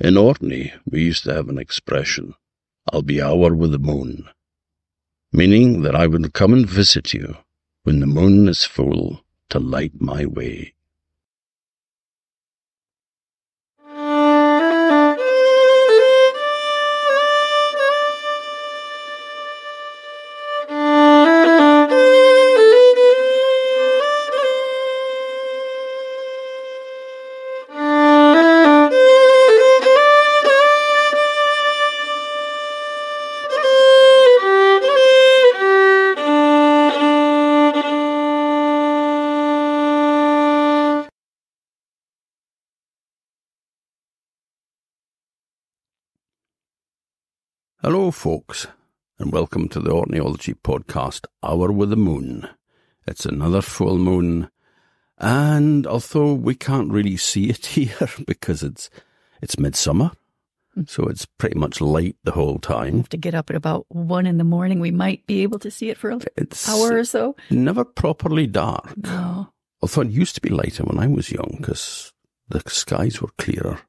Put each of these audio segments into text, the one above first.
In Orkney, we used to have an expression, "I'll be hour with the moon," meaning that I will come and visit you when the moon is full to light my way. Hello, folks, and welcome to the Orkneyology Podcast, Hour with the Moon. It's another full moon, and although we can't really see it here because it's midsummer, so it's pretty much light the whole time. We have to get up at about 1 a.m. We might be able to see it for an hour or so. Never properly dark. No. Although it used to be lighter when I was young because the skies were clearer,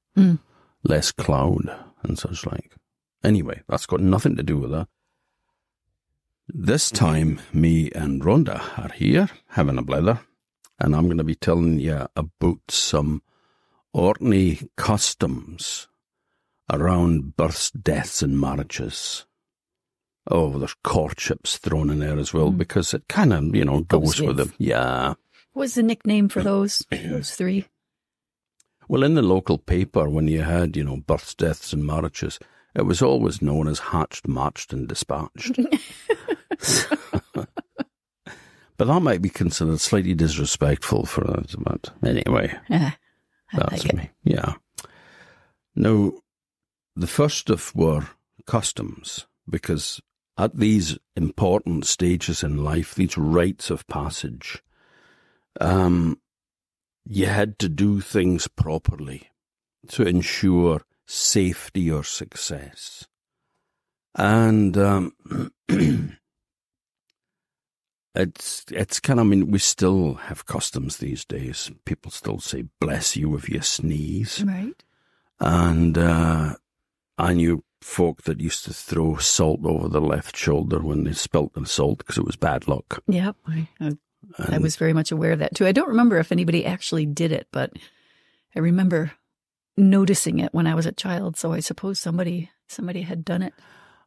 less cloud and such like. Anyway, that's got nothing to do with that. This time, me and Rhonda are here, having a blather, and I'm going to be telling you about some Orkney customs around births, deaths, and marriages. Oh, there's courtships thrown in there as well, because it kind of, goes with them. Yeah. What's the nickname for those three? Well, in the local paper, when you had, births, deaths, and marriages, it was always known as hatched, matched, and dispatched. But that might be considered slightly disrespectful for us. But anyway, that's like me. Yeah. Now, the first of were customs, because at these important stages in life, these rites of passage, you had to do things properly to ensure safety or success. And it's kind of, we still have customs these days. People still say, bless you if you sneeze. Right. And I knew folk that used to throw salt over their left shoulder when they spilt the salt because it was bad luck. Yep. I was very much aware of that too. I don't remember if anybody actually did it, but I remember noticing it when I was a child, so I suppose somebody had done it.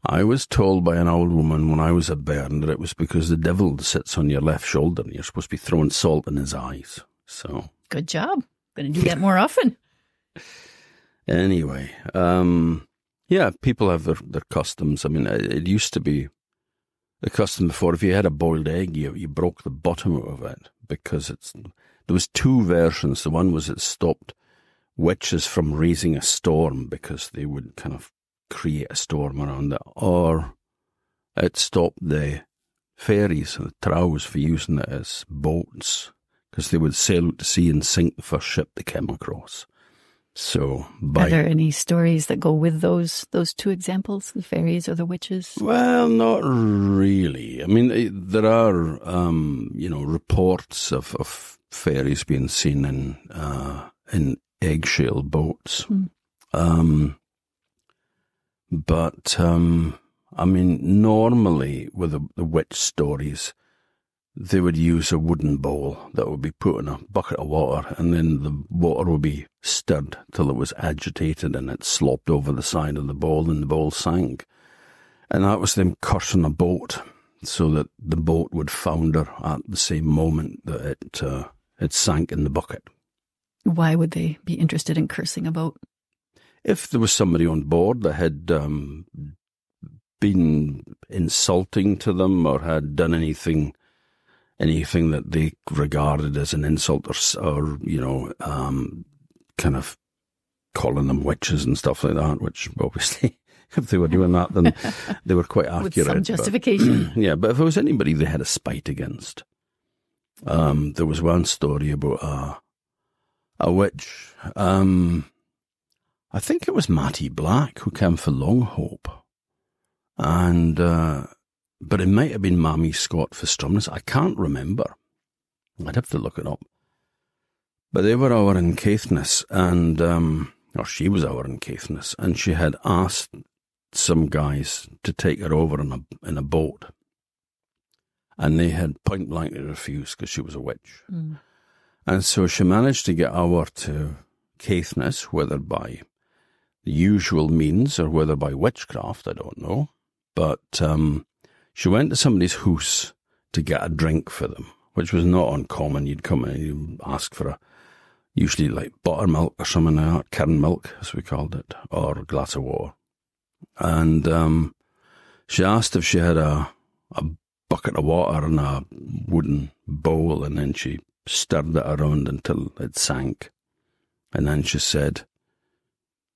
I was told by an old woman when I was a bairn that it was because the devil sits on your left shoulder and you're supposed to be throwing salt in his eyes. So good job. Going to do that more often. Anyway, yeah, people have their customs. It used to be the custom before, if you had a boiled egg, you broke the bottom out of it because there was two versions. The one was it stopped witches from raising a storm because they would kind of create a storm around it, or it stopped the ferries and the trows for using it as boats because they would sail out to sea and sink the first ship they came across. So, are there any stories that go with those two examples, the fairies or the witches? Well, not really. There are reports of fairies being seen in eggshell boats. But normally with the witch stories, they would use a wooden bowl that would be put in a bucket of water, and then the water would be stirred till it was agitated and it slopped over the side of the bowl and the bowl sank. And that was them cursing a boat so that the boat would founder at the same moment that it sank in the bucket. Why would they be interested in cursing a boat? If there was somebody on board that had been insulting to them or had done anything that they regarded as an insult or kind of calling them witches and stuff like that, which obviously, if they were doing that, then they were quite accurate. With some justification. But if it was anybody they had a spite against, there was one story about a witch. I think it was Matty Black who came for Longhope, and but it might have been Mammy Scott for Stromness. I can't remember. I'd have to look it up. But they were over in Caithness, and or she was over in Caithness, and she had asked some guys to take her over in a boat. And they had point blankly refused because she was a witch. Mm. And so she managed to get over to Caithness, whether by the usual means or whether by witchcraft, I don't know. But she went to somebody's house to get a drink for them, which was not uncommon. You'd come in and you'd ask for usually like buttermilk or something like that, kern milk, as we called it, or a glass of water. And she asked if she had a bucket of water in a wooden bowl, and then she stirred it around until it sank. And then she said,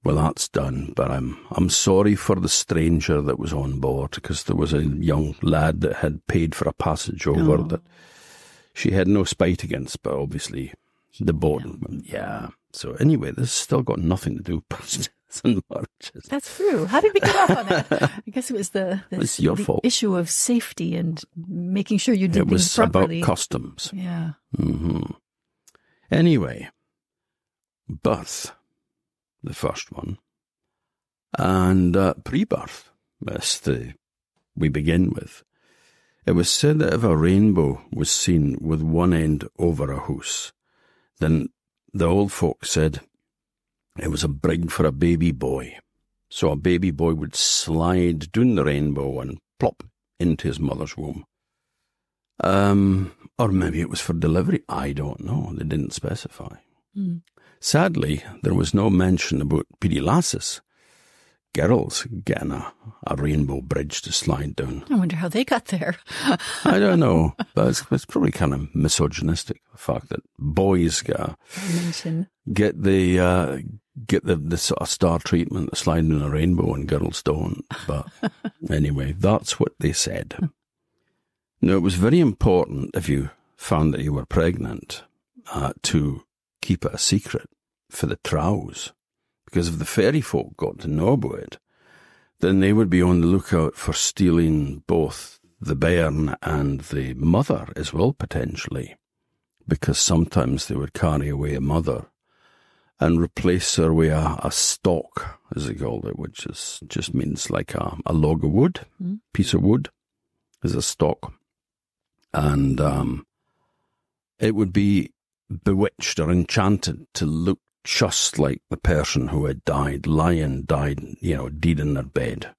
well, that's done, but I'm sorry for the stranger that was on board, because there was a young lad that had paid for a passage over that she had no spite against, but obviously the boat, yeah. So anyway, this has still got nothing to do with prostitutes and marriages. That's true. How did we get off on that? I guess it was it's your fault. Issue of safety and making sure you did things properly. It was about customs. Yeah. Mm-hmm. Anyway, birth, the first one, and pre-birth, we begin with. It was said that if a rainbow was seen with one end over a house, then the old folk said it was a brig for a baby boy. So a baby boy would slide down the rainbow and plop into his mother's womb. Or maybe it was for delivery. I don't know. They didn't specify. Mm. Sadly, there was no mention about peerie lasses, girls getting a rainbow bridge to slide down. I wonder how they got there. I don't know, but it's probably kind of misogynistic, the fact that boys get the sort of star treatment of sliding in a rainbow and girls don't. But anyway, that's what they said. Now, it was very important, if you found that you were pregnant, to keep it a secret for the trows. Because if the fairy folk got to know about it, then they would be on the lookout for stealing both the bairn and the mother as well, potentially. Because sometimes they would carry away a mother and replace her with a stalk, as they called it, which just means like a log of wood, piece of wood is a stalk. And it would be bewitched or enchanted to look just like the person who had died, dead in their bed.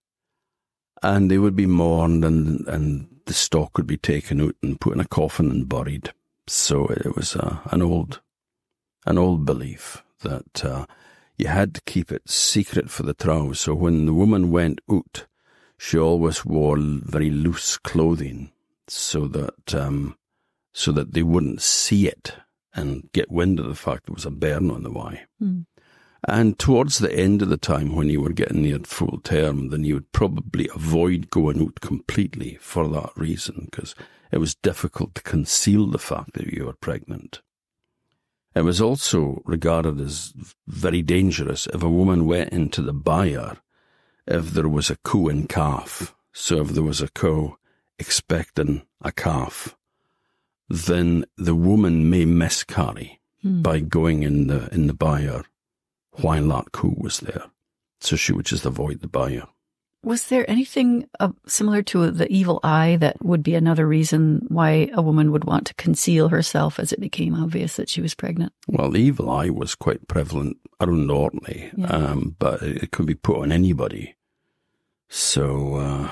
And they would be mourned, and the stalk would be taken out and put in a coffin and buried. So it was an old belief that you had to keep it secret for the trows. So when the woman went out, she always wore very loose clothing, so that they wouldn't see it and get wind of the fact there was a bairn on the way. Mm. And towards the end of the time, when you were getting near full term, then you would probably avoid going out completely for that reason, because it was difficult to conceal the fact that you were pregnant. It was also regarded as very dangerous if a woman went into the byre if there was a cow and calf. So if there was a cow expecting a calf, then the woman may miscarry by going in the byre while that cow was there. So she would just avoid the byre. Was there anything similar to the evil eye that would be another reason why a woman would want to conceal herself as it became obvious that she was pregnant? Well, the evil eye was quite prevalent around Orkney, but it could be put on anybody. So,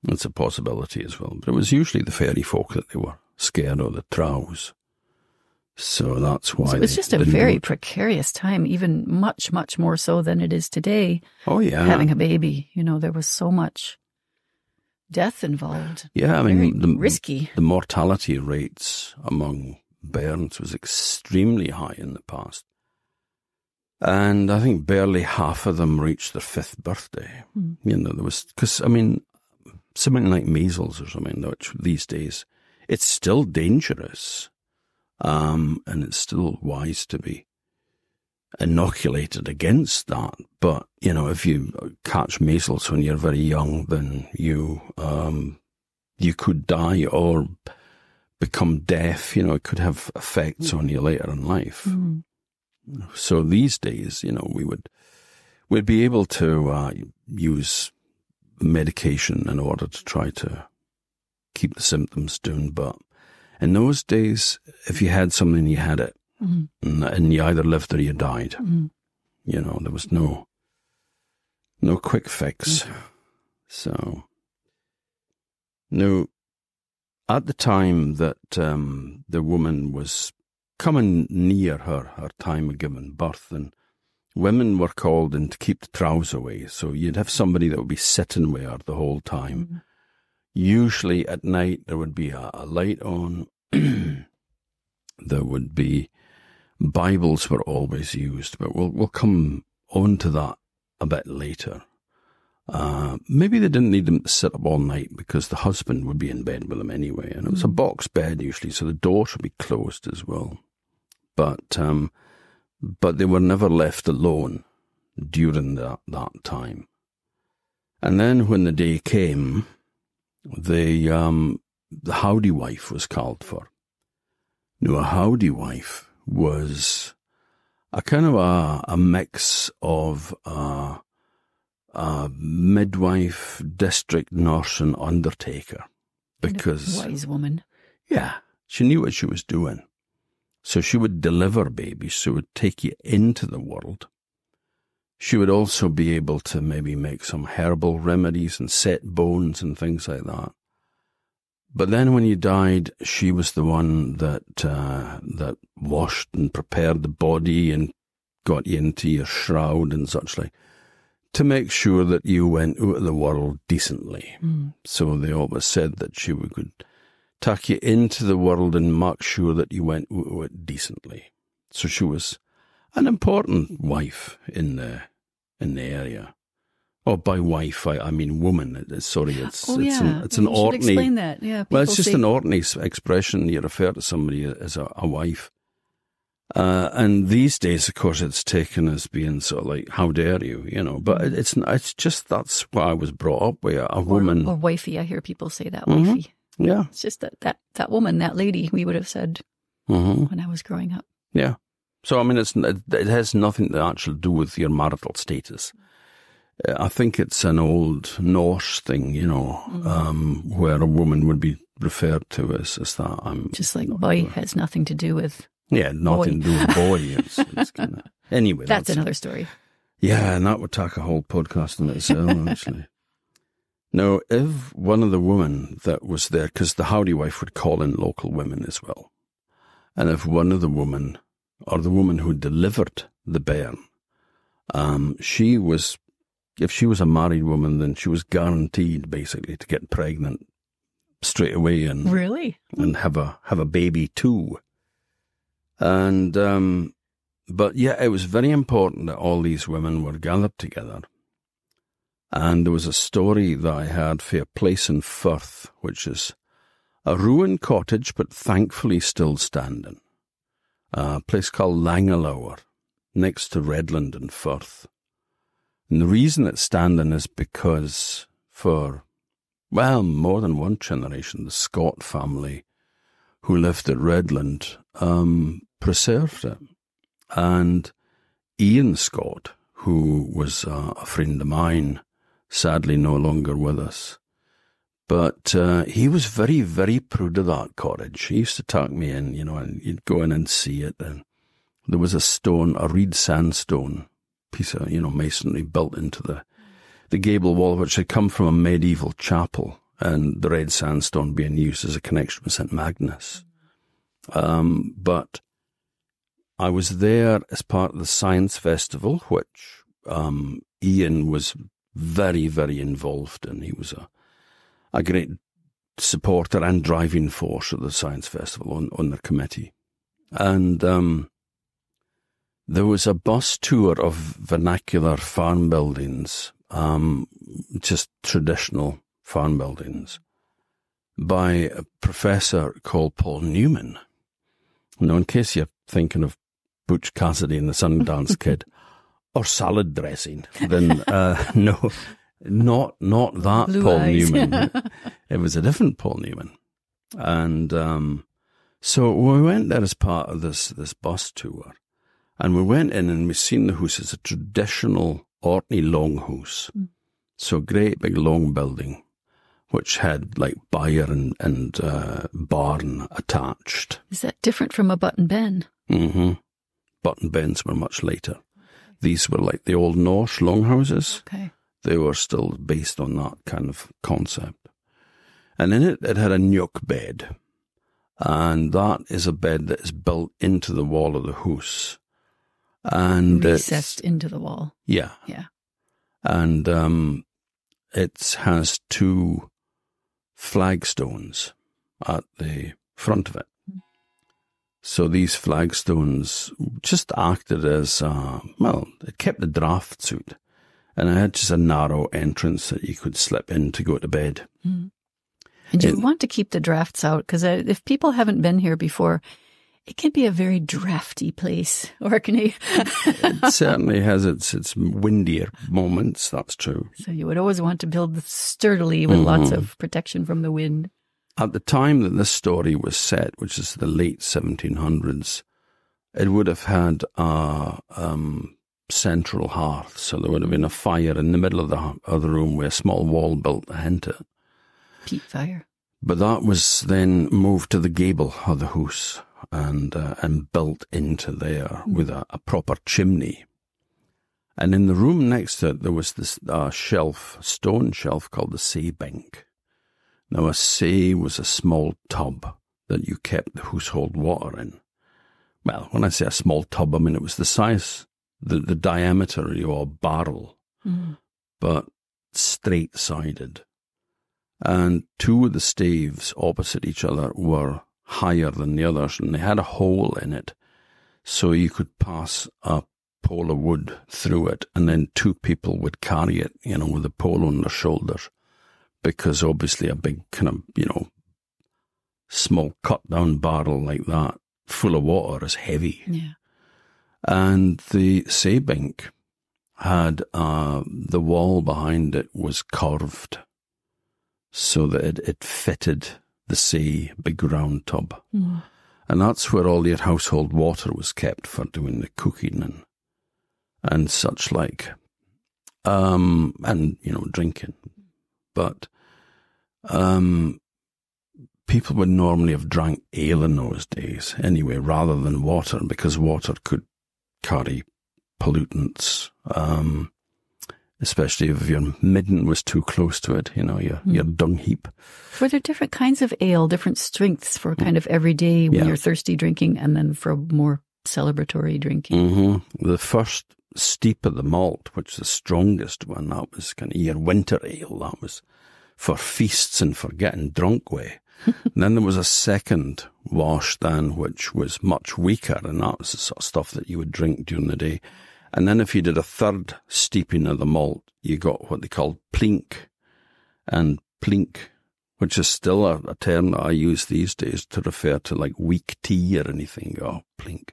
it's a possibility as well. But it was usually the fairy folk that they were scared of, the trows. So that's why. So it was just a very precarious time, even much, much more so than it is today. Oh, yeah. Having a baby, there was so much death involved. Yeah, I mean, risky. The mortality rates among bairns was extremely high in the past. And I think barely half of them reached their 5th birthday. There was, because, something like measles or something, which these days, it's still dangerous. And it's still wise to be inoculated against that. But, if you catch measles when you're very young, then you could die or become deaf. It could have effects on you later in life. So these days, we'd be able to use medication in order to try to keep the symptoms down. But in those days, if you had something, you had it. And you either lived or you died. There was no quick fix. So, now, at the time that the woman was coming near her time of giving birth, and women were called in to keep the trows away. So you'd have somebody that would be sitting with her the whole time. Usually at night there would be a light on. There would be Bibles were always used, but we'll come on to that a bit later. Maybe they didn't need them to sit up all night because the husband would be in bed with them anyway, and it was a box bed usually, so the door should be closed as well. But they were never left alone during that time. And then when the day came, the howdy wife was called for. Now, a howdy wife was a kind of a mix of a midwife, district nurse, and undertaker. Because kind of wise woman. Yeah, she knew what she was doing. So she would deliver babies, she would take you into the world. She would also be able to maybe make some herbal remedies and set bones and things like that. But then when you died, she was the one that washed and prepared the body and got you into your shroud and such like, to make sure that you went out of the world decently. So they always said that she would take you into the world and make sure that you went out of it decently. So she was an important wife in the area. Oh, by wife, I mean woman. It's an Orkney. Explain that. Yeah. Well, it's just an Orkney expression. You refer to somebody as a wife. And these days, of course, it's taken as being sort of like, how dare you, but it's just, that's what I was brought up with, a woman. Or wifey. I hear people say that, wifey. Yeah. It's just that woman, that lady, we would have said when I was growing up. Yeah. So, I mean, it has nothing to actually do with your marital status. I think it's an old Norse thing, where a woman would be referred to as that. Just like boy has nothing to do with. Yeah, nothing to do with boy. It's kind of, anyway. That's another story. Yeah, and that would take a whole podcast in itself, actually. Now, if one of the women that was there, because the howdy wife would call in local women as well, and if one of the women, or the woman who delivered the bairn, if she was a married woman, then she was guaranteed basically to get pregnant straight away and really and have a baby too. And but yeah, it was very important that all these women were gathered together. And there was a story that I had for a place in Firth, which is a ruined cottage, but thankfully still standing. A place called Langalower, next to Redland in Firth. And the reason it's standing is because for, well, more than one generation, the Scott family who lived at Redland preserved it. And Ian Scott, who was a friend of mine, sadly no longer with us, but he was very, very proud of that cottage. He used to take me in, and you'd go in and see it. And there was a reed sandstone piece of, masonry built into the gable wall, which had come from a medieval chapel, and the red sandstone being used as a connection with St. Magnus. But I was there as part of the Science Festival, which Ian was very, very involved in. He was a great supporter and driving force of the Science Festival on the committee. And there was a bus tour of vernacular farm buildings, just traditional farm buildings, by a professor called Paul Newman. Now, in case you're thinking of Butch Cassidy and the Sundance Kid, or salad dressing, then no, not that Blue Paul eyes. Newman. It was a different Paul Newman. And so we went there as part of this bus tour. And we went in and we seen the house. It's a traditional Orkney long house. So a great big long building, which had like byre and barn attached. Is that different from a button ben? Mm-hmm. Button bens were much later. These were like the old Norse longhouses. Okay. They were still based on that kind of concept. And in it had a nuke bed. And that is a bed that is built into the wall of the house. And recessed into the wall. Yeah. Yeah. And it has 2 flagstones at the front of it. So these flagstones just acted as, it kept the drafts out. And I had just a narrow entrance that you could slip in to go to bed. And you want to keep the drafts out, because if people haven't been here before, it can be a very drafty place, Orkney. It certainly has its windier moments, that's true. So you would always want to build sturdily with lots of protection from the wind. At the time that this story was set, which is the late 1700s, it would have had a central hearth. So there would have been a fire in the middle of the room with a small wall built to hint it. Peat fire. But that was then moved to the gable of the house and built into there with a proper chimney. And in the room next to it, there was this stone shelf called the say bank. Now, a say was a small tub that you kept the household water in. Well, when I say a small tub, I mean it was the size, the diameter of your barrel, but straight-sided. And 2 of the staves opposite each other were higher than the others, and they had a hole in it, so you could pass a pole of wood through it, and then 2 people would carry it, with a pole on their shoulders, because obviously a big kind of, small cut-down barrel like that, full of water, is heavy. Yeah. And the say bank had, the wall behind it was curved, so that it fitted the say big round tub. And that's where all your household water was kept for doing the cooking and such like. And, drinking. But people would normally have drank ale in those days anyway, rather than water, because water could carry pollutants, especially if your midden was too close to it, your dung heap. Were there different kinds of ale, different strengths for kind of everyday when you're thirsty drinking, and then for more celebratory drinking? The first steep of the malt, which is the strongest one, that was kind of your winter ale. That was for feasts and for getting drunk with. And then there was a second wash then, which was much weaker, and that was the sort of stuff that you would drink during the day. And then if you did a third steeping of the malt, you got what they called plink. And plink, which is still a term that I use these days to refer to like weak tea or anything. Oh, plink.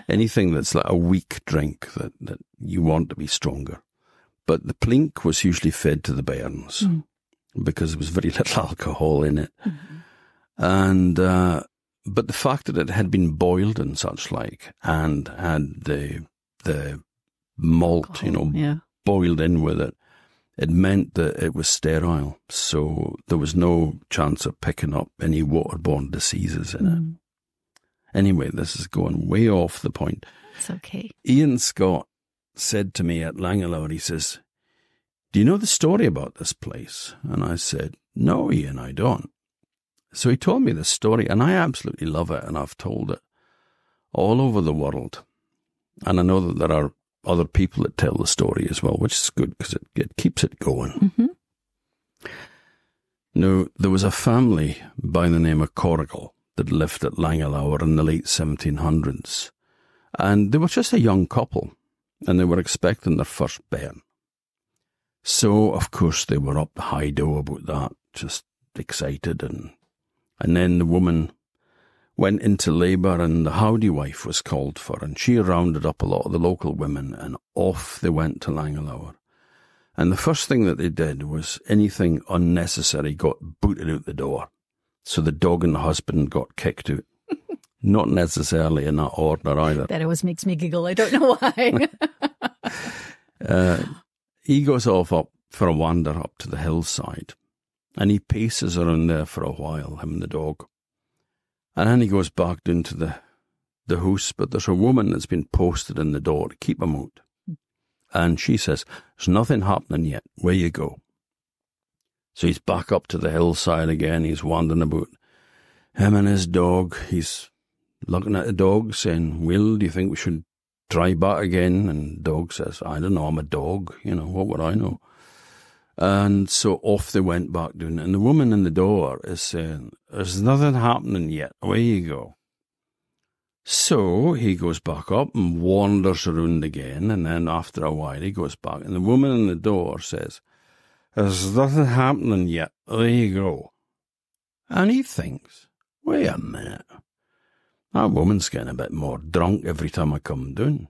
Anything that's like a weak drink that you want to be stronger. But the plink was usually fed to the bairns because there was very little alcohol in it. And, but the fact that it had been boiled and such like, and had the malt, boiled in with it, it meant that it was sterile. So there was no chance of picking up any waterborne diseases in it. Anyway, this is going way off the point. It's okay. Ian Scott said to me at Langalore, he says, "Do you know the story about this place?" And I said, "No, Ian, I don't." So he told me this story, and I absolutely love it, and I've told it all over the world. And I know that there are other people that tell the story as well, which is good because it keeps it going. Now, there was a family by the name of Corrigal that lived at Langalore in the late 1700s. And they were just a young couple, and they were expecting their first bairn. So, of course, they were up the high dough about that, just excited. And then the woman went into labour, and the howdy wife was called for, and she rounded up a lot of the local women, and off they went to Langalore. And the first thing that they did was anything unnecessary got booted out the door. So the dog and the husband got kicked out. Not necessarily in that order either. That always makes me giggle. I don't know why. He goes off up for a wander up to the hillside, and he paces around there for a while, him and the dog. And then he goes back down to the house, but there's a woman that's been posted in the door to keep him out. And she says, there's nothing happening yet. Where you go? So he's back up to the hillside again. He's wandering about. Him and his dog. He's looking at the dog saying, Will, do you think we should try back again? And the dog says, I don't know, I'm a dog. What would I know? And so off they went back down. And the woman in the door is saying, there's nothing happening yet. Away you go. So he goes back up and wanders around again. And then after a while he goes back. And the woman in the door says, there's nothing happening yet. There you go. And he thinks, wait a minute. That woman's getting a bit more drunk every time I come down.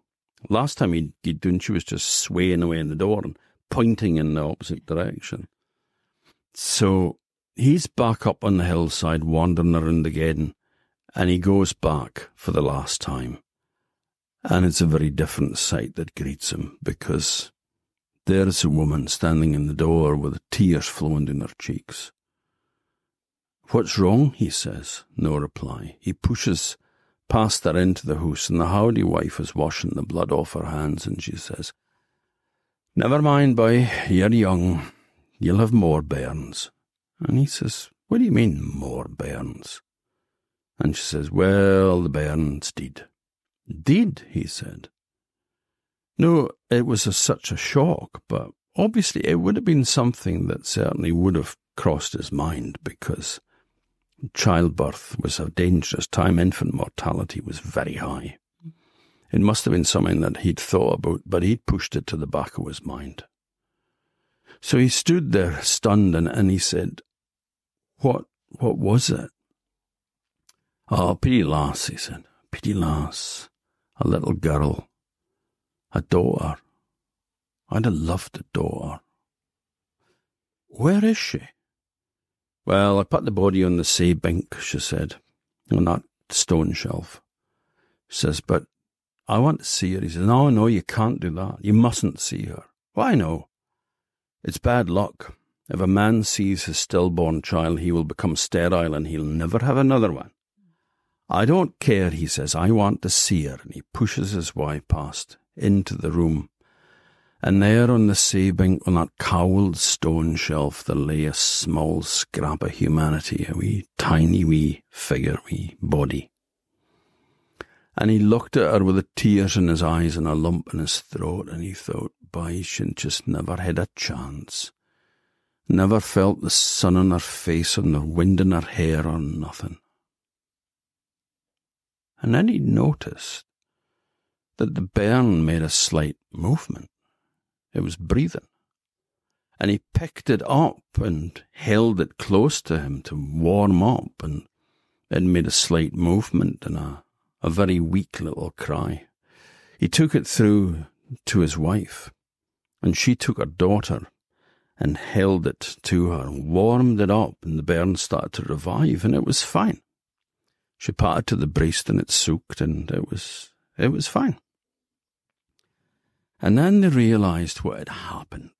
Last time he'd down, she was just swaying away in the door and pointing in the opposite direction. So he's back up on the hillside, wandering around again, and he goes back for the last time. And it's a very different sight that greets him, because there's a woman standing in the door with tears flowing down her cheeks. What's wrong? He says. No reply. He pushes past her into the house, and the howdy wife is washing the blood off her hands, and she says, never mind, boy, you're young. You'll have more bairns. And he says, what do you mean, more bairns? And she says, well, the bairns did. Did, he said. No, it was such a shock, but obviously it would have been something that certainly would have crossed his mind, because childbirth was a dangerous time. Infant mortality was very high. It must have been something that he'd thought about, but he'd pushed it to the back of his mind. So he stood there stunned, and he said, What was it? Oh, pretty lass, he said. Pretty lass. A little girl. A daughter. I'd have loved a daughter. Where is she? Well, I put the body on the sea bink, she said, on that stone shelf. She says, but I want to see her. He says, no, you can't do that. You mustn't see her. Why no? It's bad luck. If a man sees his stillborn child, he will become sterile and he'll never have another one. I don't care, he says, I want to see her. And he pushes his wife past into the room. And there on the sea bink, on that cowled stone shelf, there lay a small scrap of humanity, a wee tiny wee figure, wee body. And he looked at her with the tears in his eyes and a lump in his throat, and he thought, boy, she just never had a chance. Never felt the sun on her face or the wind in her hair or nothing. And then he noticed that the bairn made a slight movement. It was breathing. And he picked it up and held it close to him to warm up, and it made a slight movement and a very weak little cry. He took it through to his wife, and she took her daughter and held it to her and warmed it up, and the bairn started to revive, and it was fine. She patted to the breast and it soaked, and it was fine. And then they realised what had happened.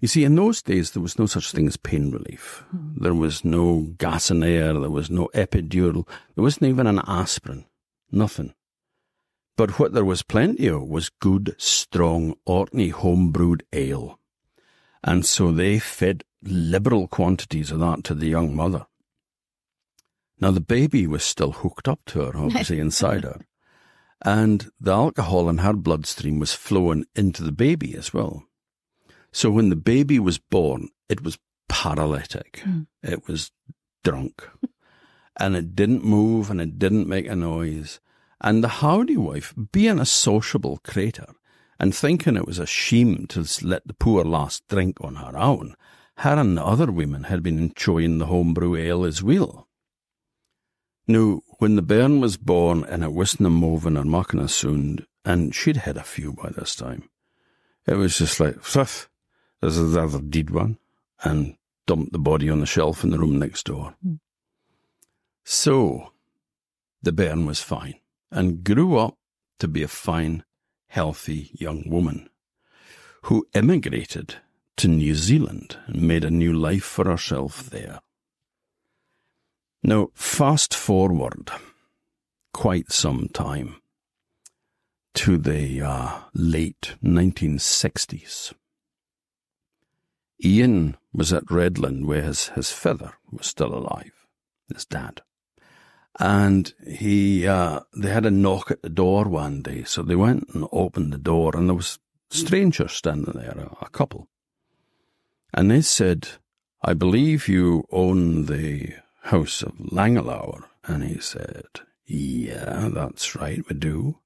You see, in those days, there was no such thing as pain relief. There was no gas and air, there was no epidural, there wasn't even an aspirin, nothing. But what there was plenty of was good, strong Orkney home-brewed ale. And so they fed liberal quantities of that to the young mother. Now, the baby was still hooked up to her, obviously, inside her. And the alcohol in her bloodstream was flowing into the baby as well. So when the baby was born, it was paralytic. It was drunk. And it didn't move and it didn't make a noise. And the howdy wife, being a sociable crater and thinking it was a shame to let the poor lass drink on her own, her and the other women had been enjoying the homebrew ale as well. Now, when the bairn was born and it wasn't moving or making a sound, and she'd had a few by this time, it was just like, there's the other dead one, and dumped the body on the shelf in the room next door. So, the bairn was fine and grew up to be a fine, healthy young woman who immigrated to New Zealand and made a new life for herself there. Now, fast forward quite some time to the late 1960s. Ian was at Redland where his father was still alive, his dad. And they had a knock at the door one day, so they went and opened the door, and there was strangers standing there, a couple. And they said, "I believe you own the house of Langalour." And he said, "Yeah, that's right, we do."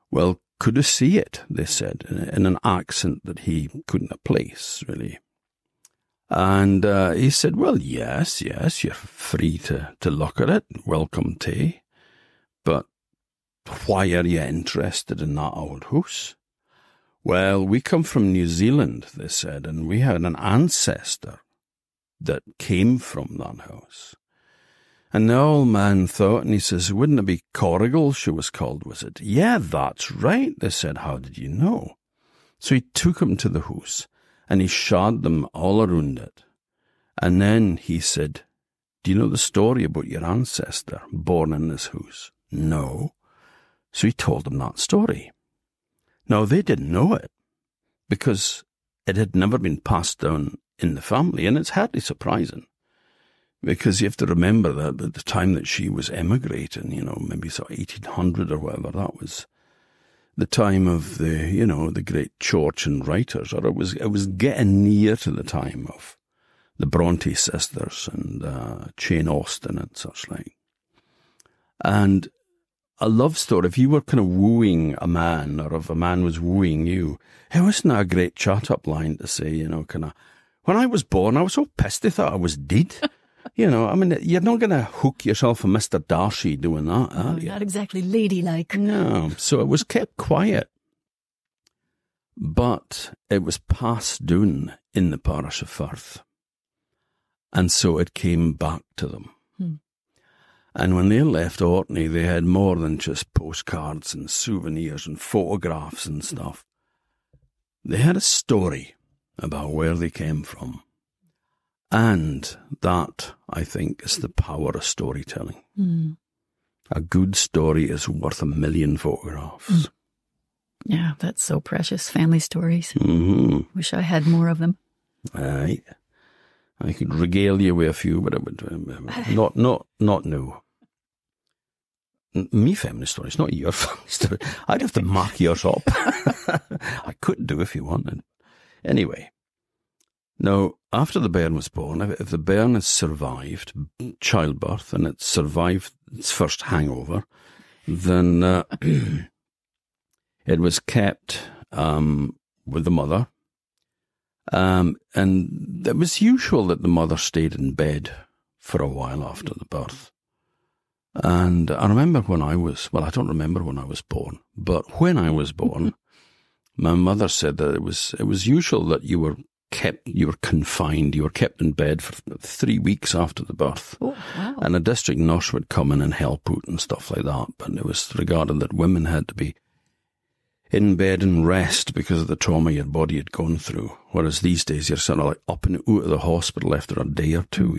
"Well, could you see it?" they said, in an accent that he couldn't place, really. And he said, "Well, yes, you're free to look at it. Welcome to. But why are you interested in that old house?" "Well, we come from New Zealand," they said, "and we had an ancestor that came from that house." And the old man thought, and he says, "Wouldn't it be Corrigal she was called, was it?" "Yeah, that's right," they said. "How did you know?" So he took him to the house, and he showed them all around it. And then he said, "Do you know the story about your ancestor born in this house?" "No." So he told them that story. Now, they didn't know it, because it had never been passed down in the family, and it's hardly surprising, because you have to remember that at the time that she was emigrating, maybe sort of 1800 or whatever, that was the time of the great Churchill writers, or it was getting near to the time of the Bronte sisters and Jane Austen and such like. And a love story, if you were kind of wooing a man, or if a man was wooing you, it wasn't a great chat-up line to say, kind of, "When I was born, I was so pissed they thought I was dead." You're not going to hook yourself a Mr. Darcy doing that, are you? Not exactly ladylike. No, so it was kept quiet. But it was passed down in the parish of Firth. And so it came back to them. And when they left Orkney, they had more than just postcards and souvenirs and photographs and stuff. They had a story about where they came from. And that, I think, is the power of storytelling. A good story is worth 1,000,000 photographs. Yeah, that's so precious. Family stories. Mm-hmm. Wish I had more of them. Aye. I could regale you with a few, but it would not new. Me family stories, not your family story. I'd have to mark yours up. I couldn't do if you wanted. Anyway, now, after the bairn was born, if the bairn has survived childbirth and it's survived its first hangover, then it was kept with the mother. And it was usual that the mother stayed in bed for a while after the birth. And I remember I don't remember when I was born, but when I was born, my mother said that it was usual that you were confined, you were kept in bed for 3 weeks after the birth. Oh, wow. And a district nurse would come in and help out and stuff like that. But it was regarded that women had to be in bed and rest because of the trauma your body had gone through. Whereas these days you're sort of like up and out of the hospital after a day or two,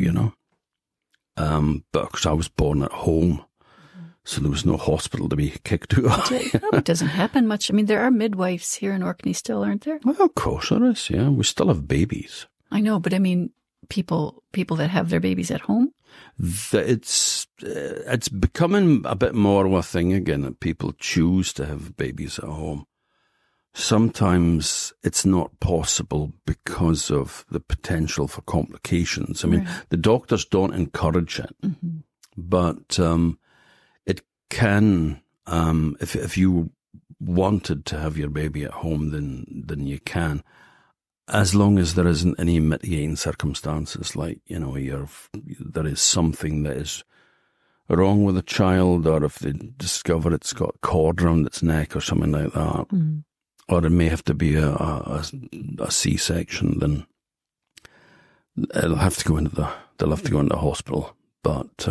But because I was born at home, so there was no hospital to be kicked out of. It doesn't happen much. I mean, there are midwives here in Orkney still, aren't there? Well, of course there is, yeah. We still have babies. I know, but I mean, people that have their babies at home? It's becoming a bit more of a thing again, that people choose to have babies at home. Sometimes it's not possible because of the potential for complications. I mean, The doctors don't encourage it, but it can, if you wanted to have your baby at home, then you can, as long as there isn't any mitigating circumstances, like, there is something that is wrong with the child, or if they discover it's got a cord around its neck or something like that. Or it may have to be a C-section, then they'll have to go into the hospital. But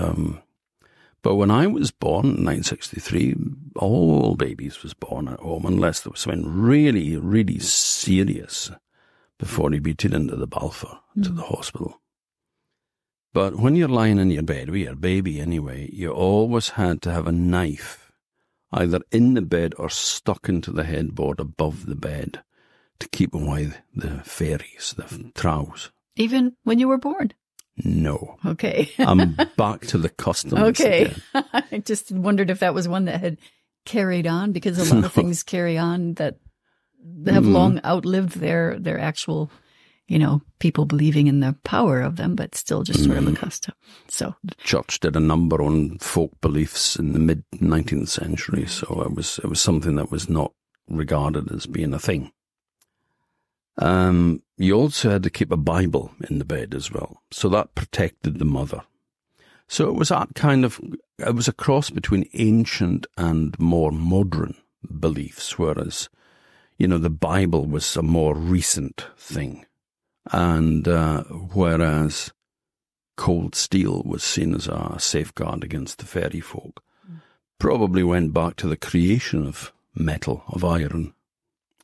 But when I was born in 1963, all babies was born at home unless there was something really, really serious before he'd be taken into the Balfour to the hospital. But when you're lying in your bed with your baby anyway, you always had to have a knife either in the bed or stuck into the headboard above the bed to keep away the fairies, the trows. Even when you were born? No. Okay. I'm back to the customs. Okay. Again. I just wondered if that was one that had carried on, because a lot of things carry on that have long outlived their actual, people believing in the power of them, but still just sort of a custom. So the church did a number on folk beliefs in the mid-19th century, so it was something that was not regarded as being a thing. You also had to keep a Bible in the bed as well, so that protected the mother. So it was it was a cross between ancient and more modern beliefs, whereas, the Bible was a more recent thing, and whereas cold steel was seen as a safeguard against the fairy folk, probably went back to the creation of metal, of iron.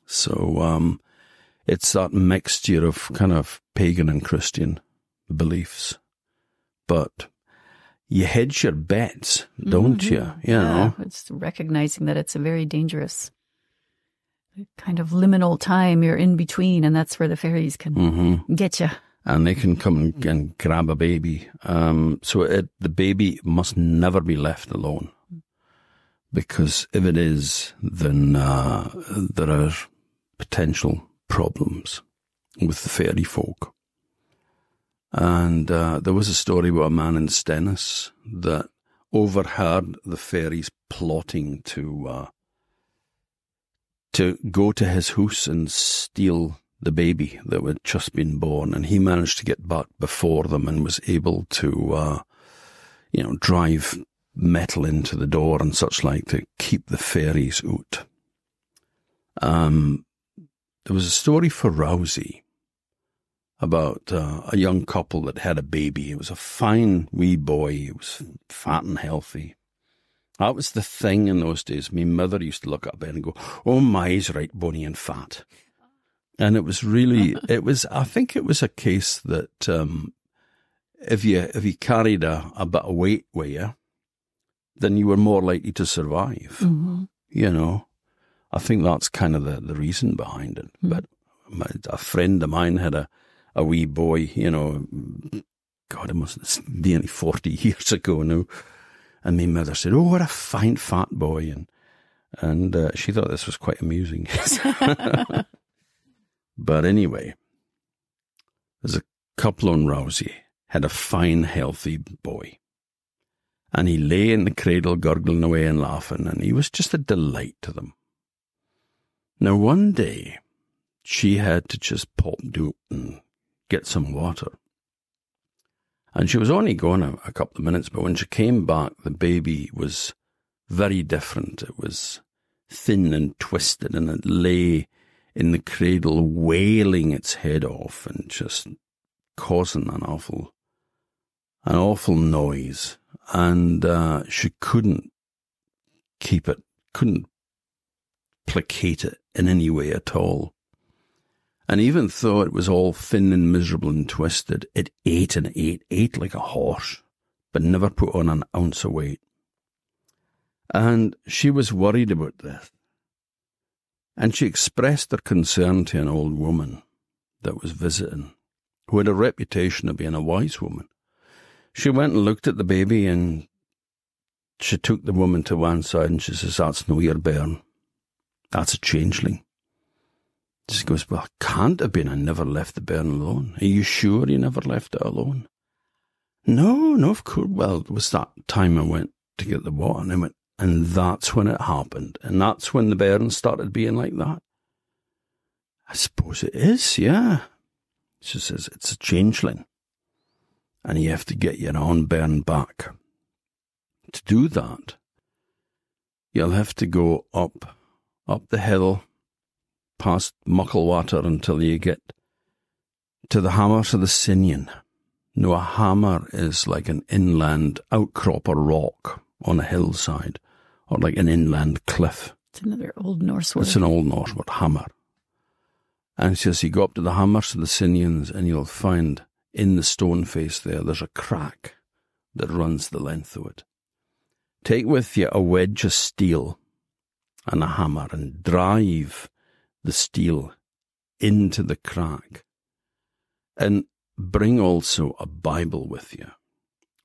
So, it's that mixture of kind of pagan and Christian beliefs. But you hedge your bets, don't you? It's recognizing that it's a very dangerous kind of liminal time you're in between, and that's where the fairies can get you. And they can come and grab a baby. So the baby must never be left alone. Because if it is, then there are potential problems with the fairy folk. And there was a story about a man in Stennis that overheard the fairies plotting to go to his house and steal the baby that had just been born, and he managed to get back before them and was able to, drive metal into the door and such like to keep the fairies out. There was a story for Rousey about a young couple that had a baby. It was a fine wee boy. He was fat and healthy. That was the thing in those days. My mother used to look at bed and go, "Oh my, he's right bony and fat." And it was really, I think it was a case that if you carried a bit of weight with you, then you were more likely to survive, I think that's kind of the reason behind it. But a friend of mine had a wee boy, God, it must be nearly 40 years ago now. And my mother said, "Oh, what a fine fat boy." And she thought this was quite amusing. But anyway, there's a couple on Rousey, had a fine, healthy boy. And he lay in the cradle gurgling away and laughing, and he was just a delight to them. Now, one day, she had to just pop out and get some water. And she was only gone a couple of minutes, but when she came back, the baby was very different. It was thin and twisted, and it lay in the cradle wailing its head off and just causing an awful noise. And she couldn't keep it, couldn't placate it in any way at all. And even though it was all thin and miserable and twisted, it ate and ate like a horse, but never put on an ounce of weight. And she was worried about this. And she expressed her concern to an old woman that was visiting, who had a reputation of being a wise woman. She went and looked at the baby, and she took the woman to one side and she says, "That's no your bairn. That's a changeling." She goes, "Well, it can't have been. I never left the bairn alone." "Are you sure you never left it alone?" No, of course. Well, it was that time I went to get the water, and I went, and that's when it happened. And that's when the bairn started being like that. "I suppose it is, yeah." She says, "It's a changeling. And you have to get your own bairn back. To do that, you'll have to go up the hill, past Mucklewater until you get to the Hammers of the Sinian." Now, a hammer is like an inland outcrop of rock on a hillside or like an inland cliff. It's another Old Norse word. It's an Old Norse word, hammer. And she says, you go up to the hammers of the Sinians and you'll find in the stone face there's a crack that runs the length of it. Take with you a wedge of steel and a hammer and drive the steel into the crack. And bring also a Bible with you.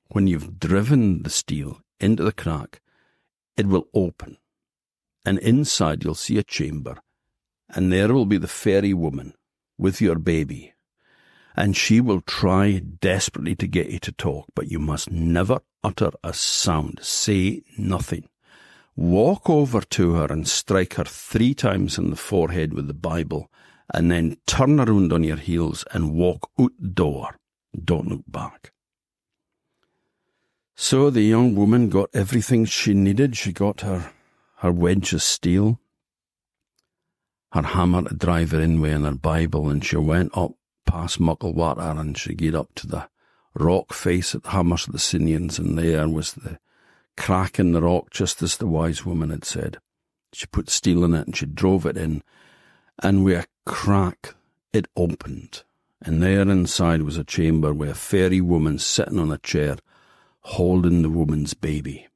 When you've driven the steel into the crack, it will open. And inside you'll see a chamber, and there will be the fairy woman with your baby. And she will try desperately to get you to talk, but you must never utter a sound. Say nothing. Walk over to her and strike her 3 times on the forehead with the Bible, and then turn around on your heels and walk out the door. Don't look back. So the young woman got everything she needed. She got her wedge of steel, her hammer to drive her in with, and her Bible, and she went up past Mucklewater, and she get up to the rock face at the Hammers of the Sinians, and there was the crack in the rock, just as the wise woman had said. She put steel in it, and she drove it in, and with a crack, it opened. And there inside was a chamber with a fairy woman sitting on a chair, holding the woman's baby.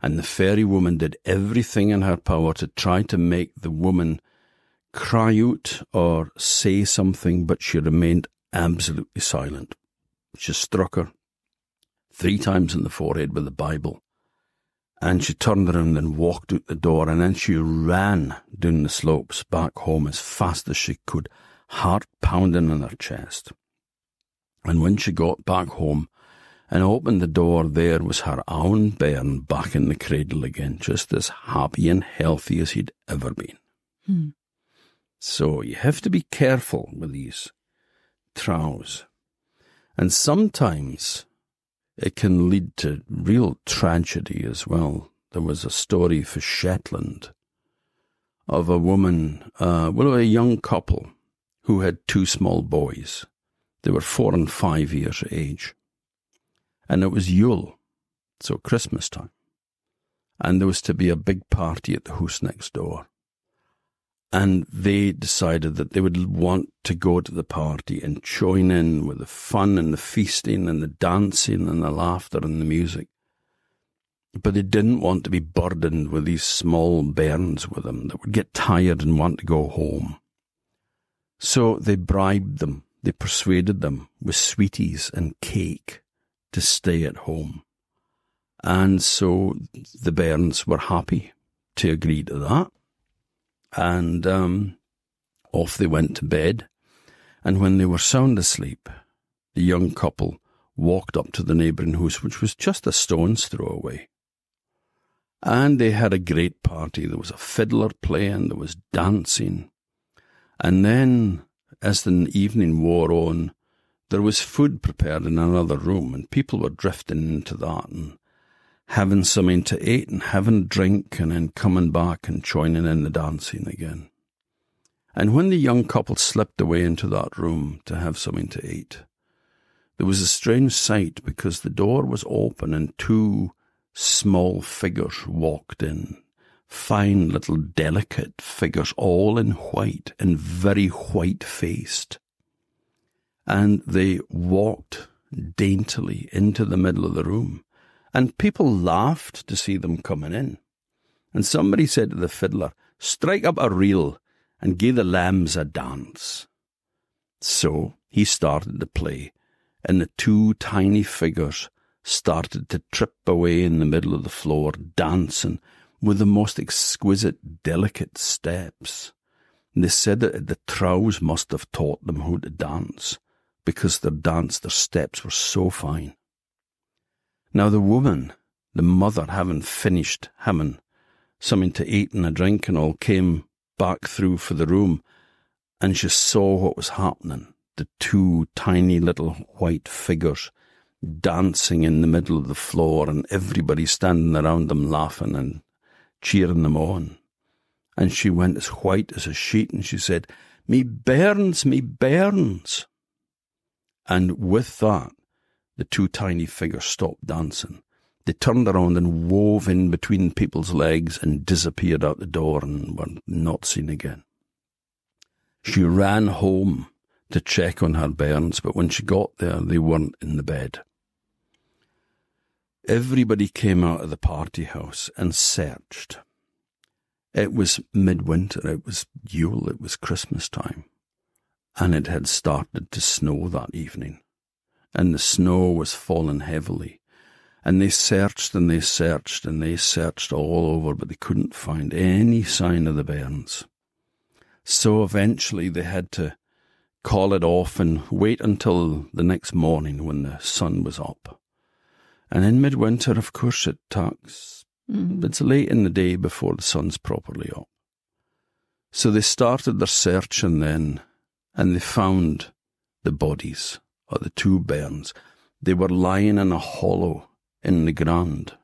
And the fairy woman did everything in her power to try to make the woman cry out or say something, but she remained absolutely silent. She struck her 3 times in the forehead with the Bible, and she turned around and walked out the door, and then she ran down the slopes back home as fast as she could, heart pounding in her chest. And when she got back home and opened the door, there was her own bairn back in the cradle again, just as happy and healthy as he'd ever been. So you have to be careful with these trows. And sometimes it can lead to real tragedy as well. There was a story for Shetland of a woman, a young couple who had 2 small boys. They were 4 and 5 years of age. And it was Yule, so Christmas time. And there was to be a big party at the house next door. And they decided that they would want to go to the party and join in with the fun and the feasting and the dancing and the laughter and the music. But they didn't want to be burdened with these small bairns with them that would get tired and want to go home. So they bribed them, they persuaded them with sweeties and cake to stay at home. And so the bairns were happy to agree to that. And off they went to bed. And when they were sound asleep, the young couple walked up to the neighbouring house, which was just a stone's throw away. And they had a great party. There was a fiddler playing, there was dancing. And then, as the evening wore on, there was food prepared in another room, and people were drifting into that and having something to eat and having a drink and then coming back and joining in the dancing again. And when the young couple slipped away into that room to have something to eat, there was a strange sight because the door was open and 2 small figures walked in. Fine little delicate figures, all in white and very white-faced. And they walked daintily into the middle of the room. And people laughed to see them coming in. And somebody said to the fiddler, "Strike up a reel and give the lambs a dance." So he started to play, and the 2 tiny figures started to trip away in the middle of the floor, dancing with the most exquisite, delicate steps. And they said that the trows must have taught them how to dance, because their steps were so fine. Now the woman, the mother, having finished having something to eat and a drink and all, came back through for the room, and she saw what was happening. The 2 tiny little white figures dancing in the middle of the floor, and everybody standing around them laughing and cheering them on. And she went as white as a sheet, and she said, "Me bairns, me bairns." And with that, the 2 tiny figures stopped dancing, They turned around and wove in between people's legs and disappeared out the door and were not seen again. She ran home to check on her bairns, but when she got there, they weren't in the bed. Everybody came out of the party house and searched. It was midwinter, it was Yule, it was Christmas time, and it had started to snow that evening, and the snow was falling heavily, and they searched and they searched and they searched all over, but they couldn't find any sign of the bairns. So eventually they had to call it off and wait until the next morning when the sun was up. And in midwinter, of course, it takes, it's late in the day before the sun's properly up. So they started their searching then, and they found the bodies of the two bairns. They were lying in a hollow in the ground,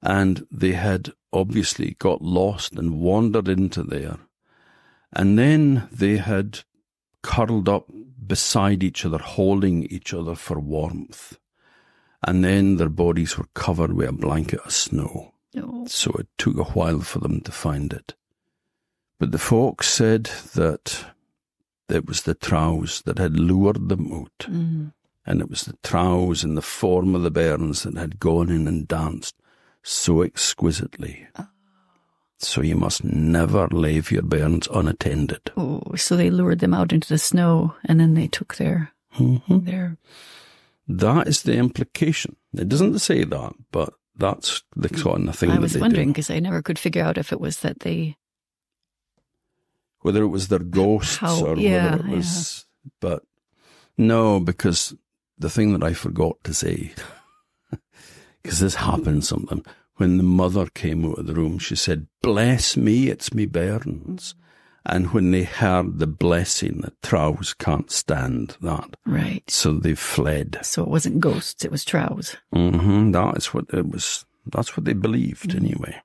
and they had obviously got lost and wandered into there. And then they had curled up beside each other, holding each other for warmth. And then their bodies were covered with a blanket of snow. Oh. So it took a while for them to find it. But the folks said that it was the trows that had lured them out. And it was the trows in the form of the bairns that had gone in and danced so exquisitely. Oh. So you must never leave your bairns unattended. Oh, so they lured them out into the snow, and then they took their... That is the implication. It doesn't say that, but that's the kind of thing that they do. I was wondering, because I never could figure out if it was that they... Whether it was their ghosts or whether it was... Yeah. But no, because the thing that I forgot to say, because this happened something, when the mother came out of the room, she said, "Bless me, it's me bairns." And when they heard the blessing, the trows can't stand that. Right. So they fled. So it wasn't ghosts, it was trows. That is what it was. That's what they believed anyway.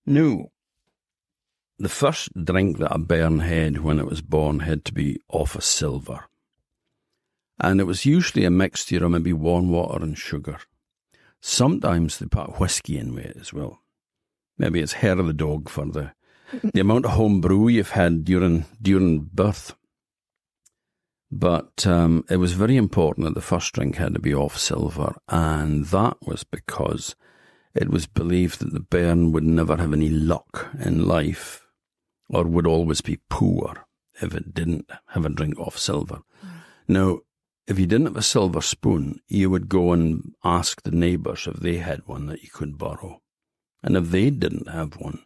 Now, the first drink that a bairn had when it was born had to be off of silver. And it was usually a mixture of maybe warm water and sugar. Sometimes they put whiskey in with it as well. Maybe it's hair of the dog for the amount of home brew you've had during birth. But it was very important that the first drink had to be off silver, and that was because it was believed that the bairn would never have any luck in life, or would always be poor if it didn't have a drink off silver. Now, if you didn't have a silver spoon, you would go and ask the neighbours if they had one that you could borrow. And if they didn't have one,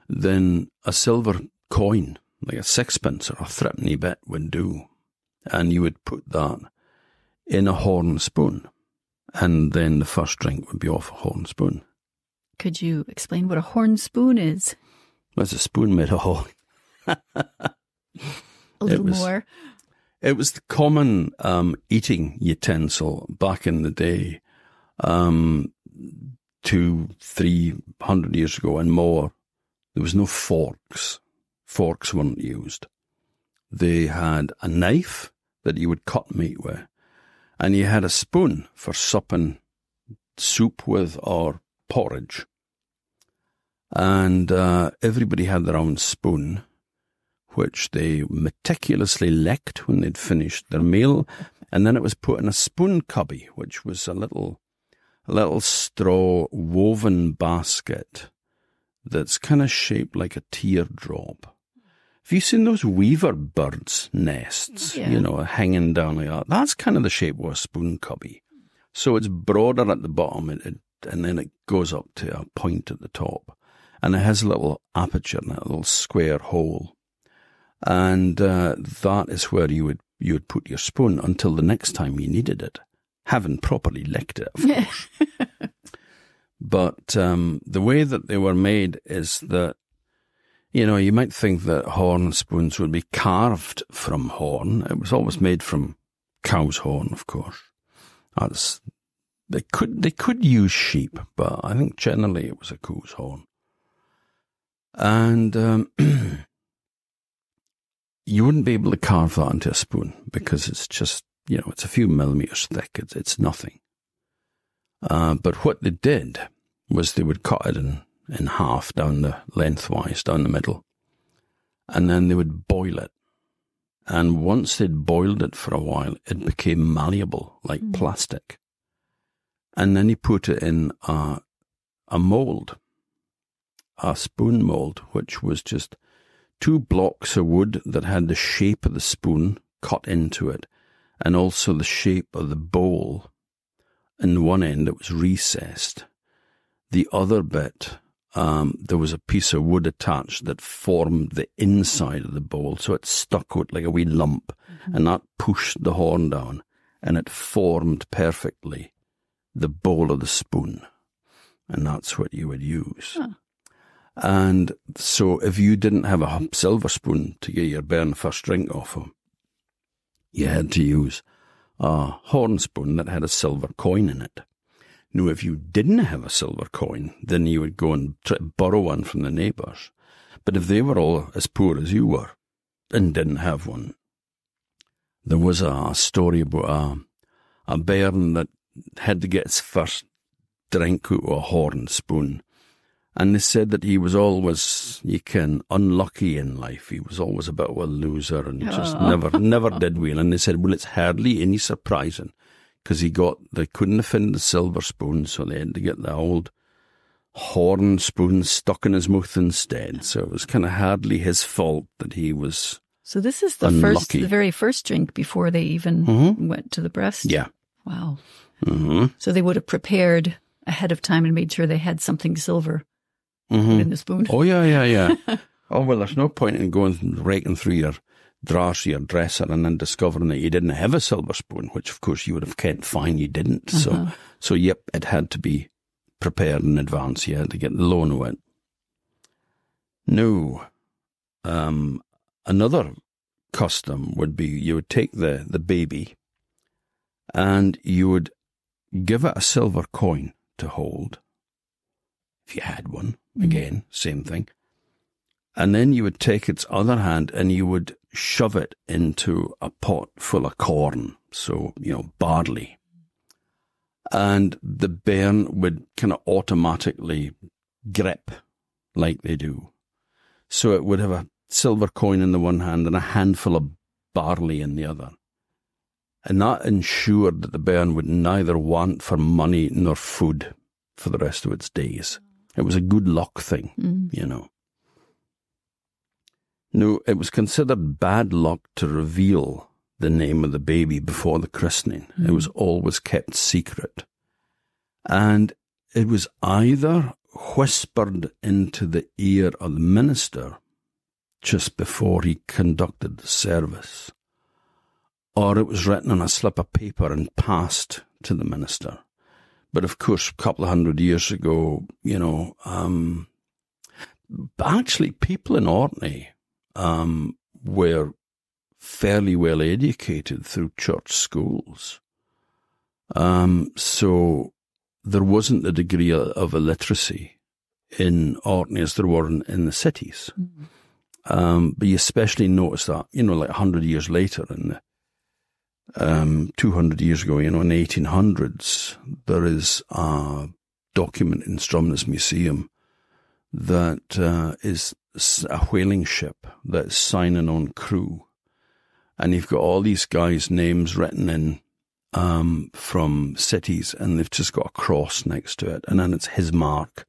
then a silver coin, like a sixpence or a threepenny bit, would do. And you would put that in a horn spoon. And then the first drink would be off a horn spoon. Could you explain what a horn spoon is? It's a spoon made of horn. A little more. It was the common eating utensil back in the day. 200-300 years ago and more, there was no forks. Forks weren't used. They had a knife that you would cut meat with, and you had a spoon for supping soup with or porridge. And everybody had their own spoon, which they meticulously licked when they'd finished their meal, and then it was put in a spoon cubby, which was a little straw woven basket that's kind of shaped like a teardrop. Have you seen those weaver birds' nests, hanging down like that? That's kind of the shape of a spoon cubby. So it's broader at the bottom, and then it goes up to a point at the top. And it has a little aperture in it, a little square hole. And that is where you would put your spoon until the next time you needed it. Having properly licked it, of course. But the way that they were made is that, you might think that horn spoons would be carved from horn. It was always made from cow's horn, of course. They could use sheep, but I think generally it was a cow's horn. And you wouldn't be able to carve that into a spoon because it's just it's a few millimeters thick. It's nothing. But what they did was they would cut it in half lengthwise down the middle, and then they would boil it. And once they'd boiled it for a while, it became malleable, like plastic. And then he put it in a mold, a spoon mold, which was just 2 blocks of wood that had the shape of the spoon cut into it, and also the shape of the bowl. In one end, it was recessed. The other bit, there was a piece of wood attached that formed the inside of the bowl, so it stuck out like a wee lump, and that pushed the horn down, and it formed perfectly the bowl of the spoon, and that's what you would use. Huh. And so if you didn't have a silver spoon to get your bairn first drink off of, you had to use a horn spoon that had a silver coin in it. Now, if you didn't have a silver coin, then you would go and try to borrow one from the neighbours. But if they were all as poor as you were and didn't have one, there was a story about a bairn that had to get his first drink out of a horn spoon. And they said that he was always, unlucky in life. He was always a bit of a loser and just never did well. And they said, well, it's hardly any surprising, because they couldn't find the silver spoon, so they had to get the old horn spoon stuck in his mouth instead. So it was kind of hardly his fault that he was So this is the very first drink before they even went to the breast? Yeah. Wow. So they would have prepared ahead of time and made sure they had something silver in the spoon. Oh, yeah. Oh, well, there's no point in going raking through your drawers, your dresser, and then discovering that you didn't have a silver spoon, which, of course, you would have kept fine you didn't. So, yep, it had to be prepared in advance. You had to get the loan of it. No. Another custom would be you would take the baby and you would give it a silver coin to hold, if you had one. Again, same thing. And then you would take its other hand and you would shove it into a pot full of corn, so, barley. And the bairn would kind of automatically grip like they do. So it would have a silver coin in the one hand and a handful of barley in the other. And that ensured that the bairn would neither want for money nor food for the rest of its days. It was a good luck thing, No, it was considered bad luck to reveal the name of the baby before the christening. It was always kept secret. And it was either whispered into the ear of the minister just before he conducted the service, or it was written on a slip of paper and passed to the minister. But of course, a couple of 100 years ago, actually people in Orkney were fairly well educated through church schools. So there wasn't a degree of illiteracy in Orkney as there were in the cities. But you especially notice that, like 100 years later, in the 200 years ago, in the 1800s, there is a document in Stromness Museum that is a whaling ship that's signing on crew. And you've got all these guys' names written in from cities, and they've just got a cross next to it, and then it's his mark.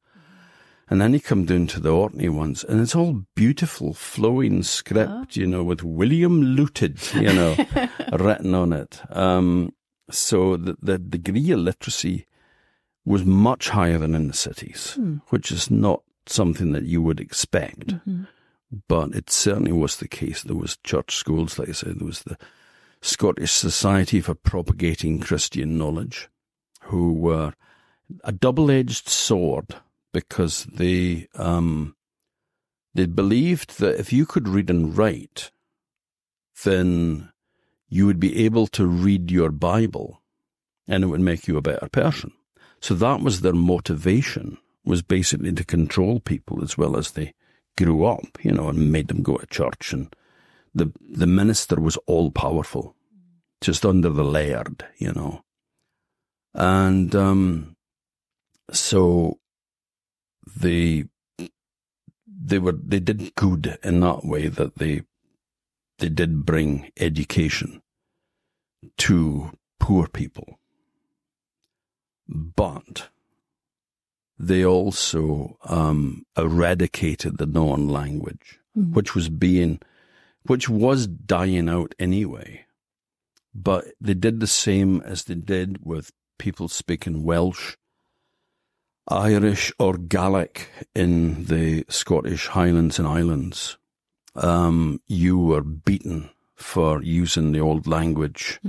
And then you come down to the Orkney ones, and it's all beautiful, flowing script, with William Looted, written on it. So the degree of literacy was much higher than in the cities, which is not something that you would expect. But it certainly was the case. There was church schools, like I said. There was the Scottish Society for Propagating Christian Knowledge, who were a double-edged sword, because they believed that if you could read and write, then you would be able to read your Bible and it would make you a better person. So that was their motivation, was basically to control people as well as they grew up, and made them go to church. And the minister was all powerful. just under the laird, And so they did good in that way, that they did bring education to poor people. But they also eradicated the Norn language, which was dying out anyway. But they did the same as they did with people speaking Welsh, Irish, or Gaelic in the Scottish Highlands and Islands. You were beaten for using the old language,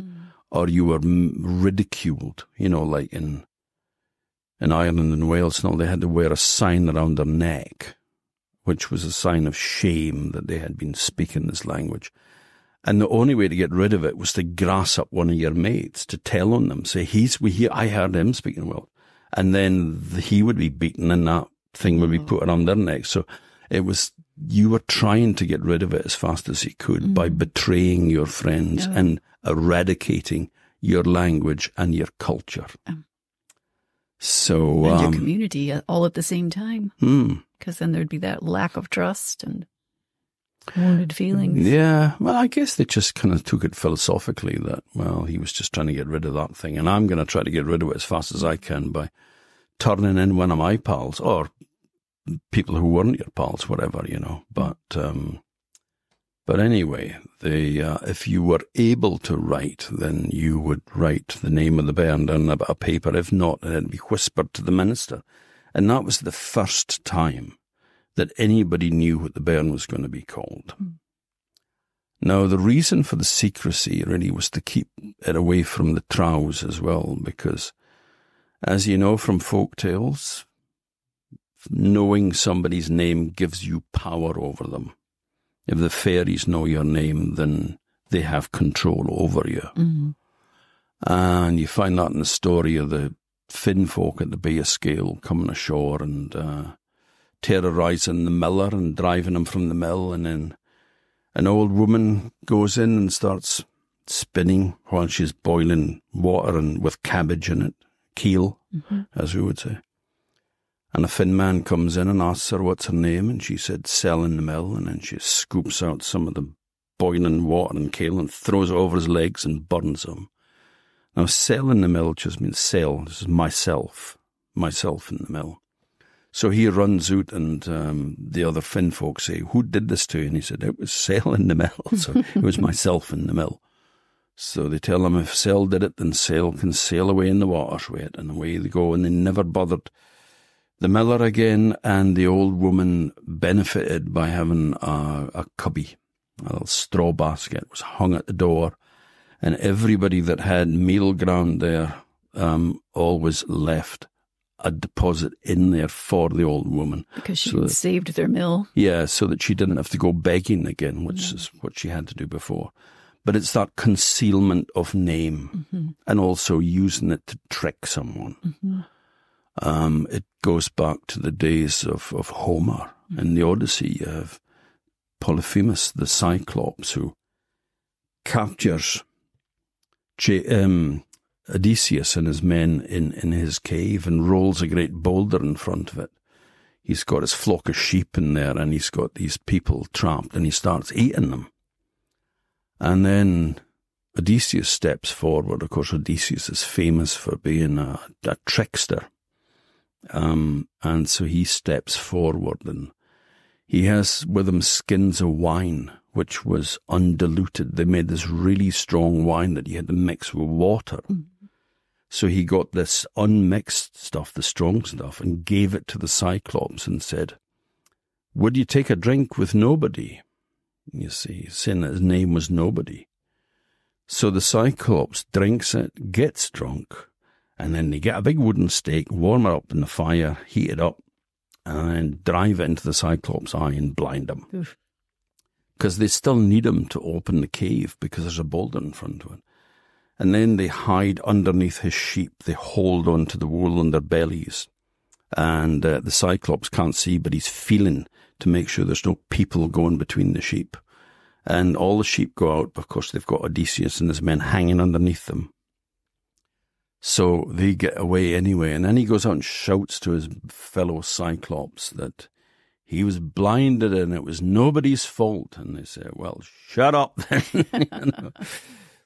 or you were ridiculed, like in Ireland and Wales and all. They had to wear a sign around their neck, which was a sign of shame that they had been speaking this language. And the only way to get rid of it was to grass up one of your mates, to tell on them, say, I heard him speaking Welsh. And then he would be beaten and that thing would be put around their neck. So you were trying to get rid of it as fast as you could by betraying your friends and eradicating your language and your culture. So, and your community all at the same time. Because then there'd be that lack of trust and wounded feelings. Yeah, well, I guess they just kind of took it philosophically that, well, he was just trying to get rid of that thing, and I'm going to try to get rid of it as fast as I can by turning in one of my pals, or people who weren't your pals, whatever, But anyway, if you were able to write, then you would write the name of the bairn down on a bit of paper. If not, it'd be whispered to the minister. And that was the first time that anybody knew what the bairn was going to be called. Now, the reason for the secrecy really was to keep it away from the trows as well, because, as you know from folk tales, knowing somebody's name gives you power over them. If the fairies know your name, then they have control over you. And you find that in the story of the Finn folk at the Bay of Scale coming ashore and terrorising the miller and driving him from the mill, and then an old woman goes in and starts spinning while she's boiling water and with cabbage in it, keel, as we would say. And a Finn man comes in and asks her what's her name, and she said, Sell in the mill, and then she scoops out some of the boiling water and kale and throws it over his legs and burns him. Now, Sell in the mill just means sell. This is myself in the mill. So he runs out, and the other Finn folk say, who did this to you? And he said, it was Sell in the mill. So it was myself in the mill. So they tell him if Sell did it, then Sell can sail away in the water with it. And away they go, and they never bothered the miller again. And the old woman benefited by having a cubby, a little straw basket was hung at the door. And everybody that had meal ground there always left a deposit in there for the old woman. Because she had saved their mill. Yeah, so that she didn't have to go begging again, which is what she had to do before. But it's that concealment of name and also using it to trick someone. It goes back to the days of Homer. In the Odyssey, you have Polyphemus, the Cyclops, who captures Odysseus and his men in his cave and rolls a great boulder in front of it. He's got his flock of sheep in there, and he's got these people trapped, and he starts eating them. And then Odysseus steps forward. Of course, Odysseus is famous for being a trickster. And so he steps forward, and he has with him skins of wine, which was undiluted. They made this really strong wine that you had to mix with water. So he got this unmixed stuff, the strong stuff, and gave it to the Cyclops and said, would you take a drink with nobody? You see, saying that his name was Nobody. So the Cyclops drinks it, gets drunk, and then they get a big wooden stake, warm it up in the fire, heat it up, and then drive it into the Cyclops' eye and blind him. Because they still need him to open the cave because there's a boulder in front of it. And then they hide underneath his sheep. They hold on to the wool on their bellies. And the Cyclops can't see, but he's feeling to make sure there's no people going between the sheep. And all the sheep go out. Of course, they've got Odysseus and his men hanging underneath them. So they get away anyway. And then he goes out and shouts to his fellow Cyclops that he was blinded and it was nobody's fault. And they say, well, shut up then. You know?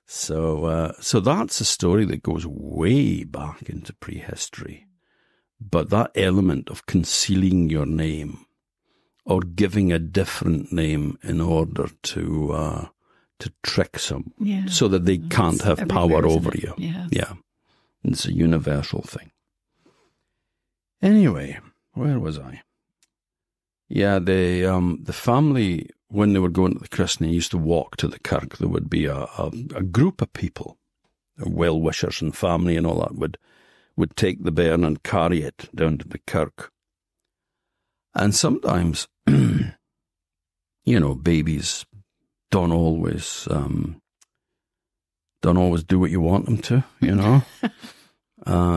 So that's a story that goes way back into prehistory. But that element of concealing your name or giving a different name in order to trick someone so that they can't have power over you. Yeah. It's a universal thing. Anyway, where was I? Yeah, the family, when they were going to the christening, used to walk to the kirk. There would be a group of people, well-wishers and family and all that, would take the bairn and carry it down to the kirk. And sometimes, babies don't always do what you want them to,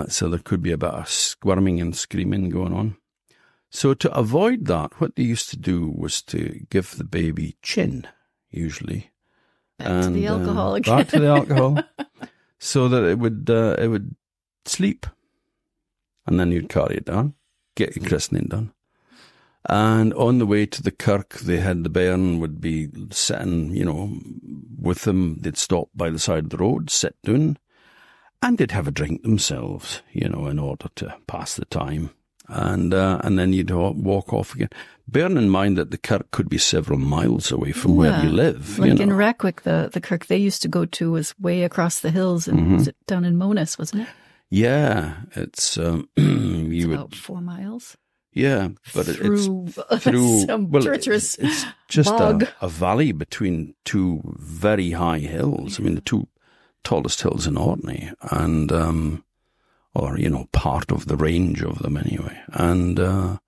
So there could be a bit of squirming and screaming going on. So to avoid that, what they used to do was to give the baby chin, usually. Back to the alcohol again. Back to the alcohol. So that it would sleep. And then you'd carry it down, get your christening done. And on the way to the kirk, the bairn would be sitting, with them. They'd stop by the side of the road, sit down, and they'd have a drink themselves, in order to pass the time. And then you'd walk off again. Bearing in mind that the kirk could be several miles away from where you live. Like in Rackwick, the kirk they used to go to was way across the hills, and was it down in Monas, wasn't it? Yeah, it's about 4 miles. Yeah, but it's through some treacherous it's just bog. a valley between two very high hills. I mean, the two tallest hills in Orkney, and part of the range of them anyway. And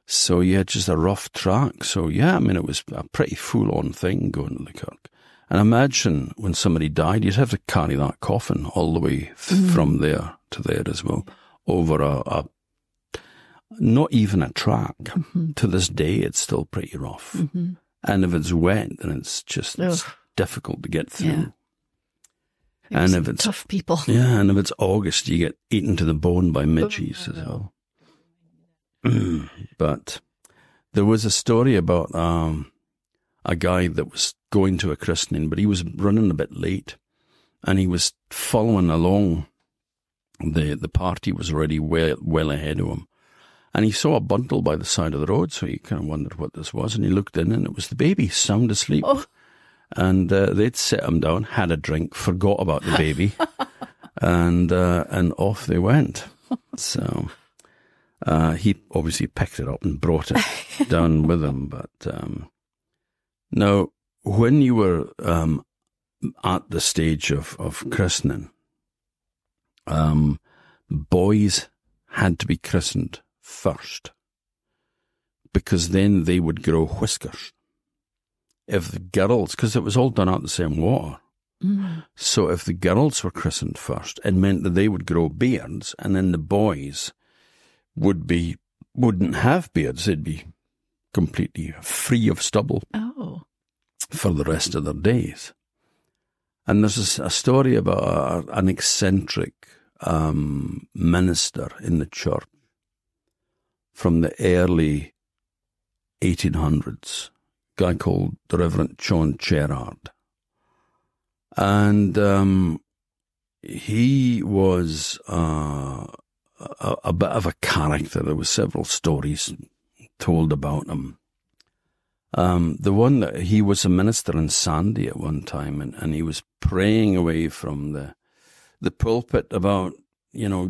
so just a rough track. So it was a pretty full-on thing going to the kirk. And imagine when somebody died, you'd have to carry that coffin all the way from there to there as well, over a not even a track. To this day, it's still pretty rough. And if it's wet, then it's just it's difficult to get through. Yeah. And if it's tough people. Yeah, and if it's August, you get eaten to the bone by midges as well. But there was a story about a guy that was going to a christening, but he was running a bit late, and he was following along. The party was already well ahead of him. And he saw a bundle by the side of the road, so he kind of wondered what this was. And he looked in, and it was the baby, sound asleep. Oh. And they'd set him down, had a drink, forgot about the baby, and off they went. So he obviously picked it up and brought it down with him. But now, when you were at the stage of christening, boys had to be christened first, because then they would grow whiskers. If the girls, because it was all done out the same water, so if the girls were christened first, it meant that they would grow beards, and then the boys wouldn't have beards. They'd be completely free of stubble for the rest of their days. And there's a story about an eccentric minister in the church from the early 1800s, a guy called the Reverend John Gerard. And he was a bit of a character. There were several stories told about him. The one that he was a minister in Sandy at one time, and he was praying away from the pulpit about,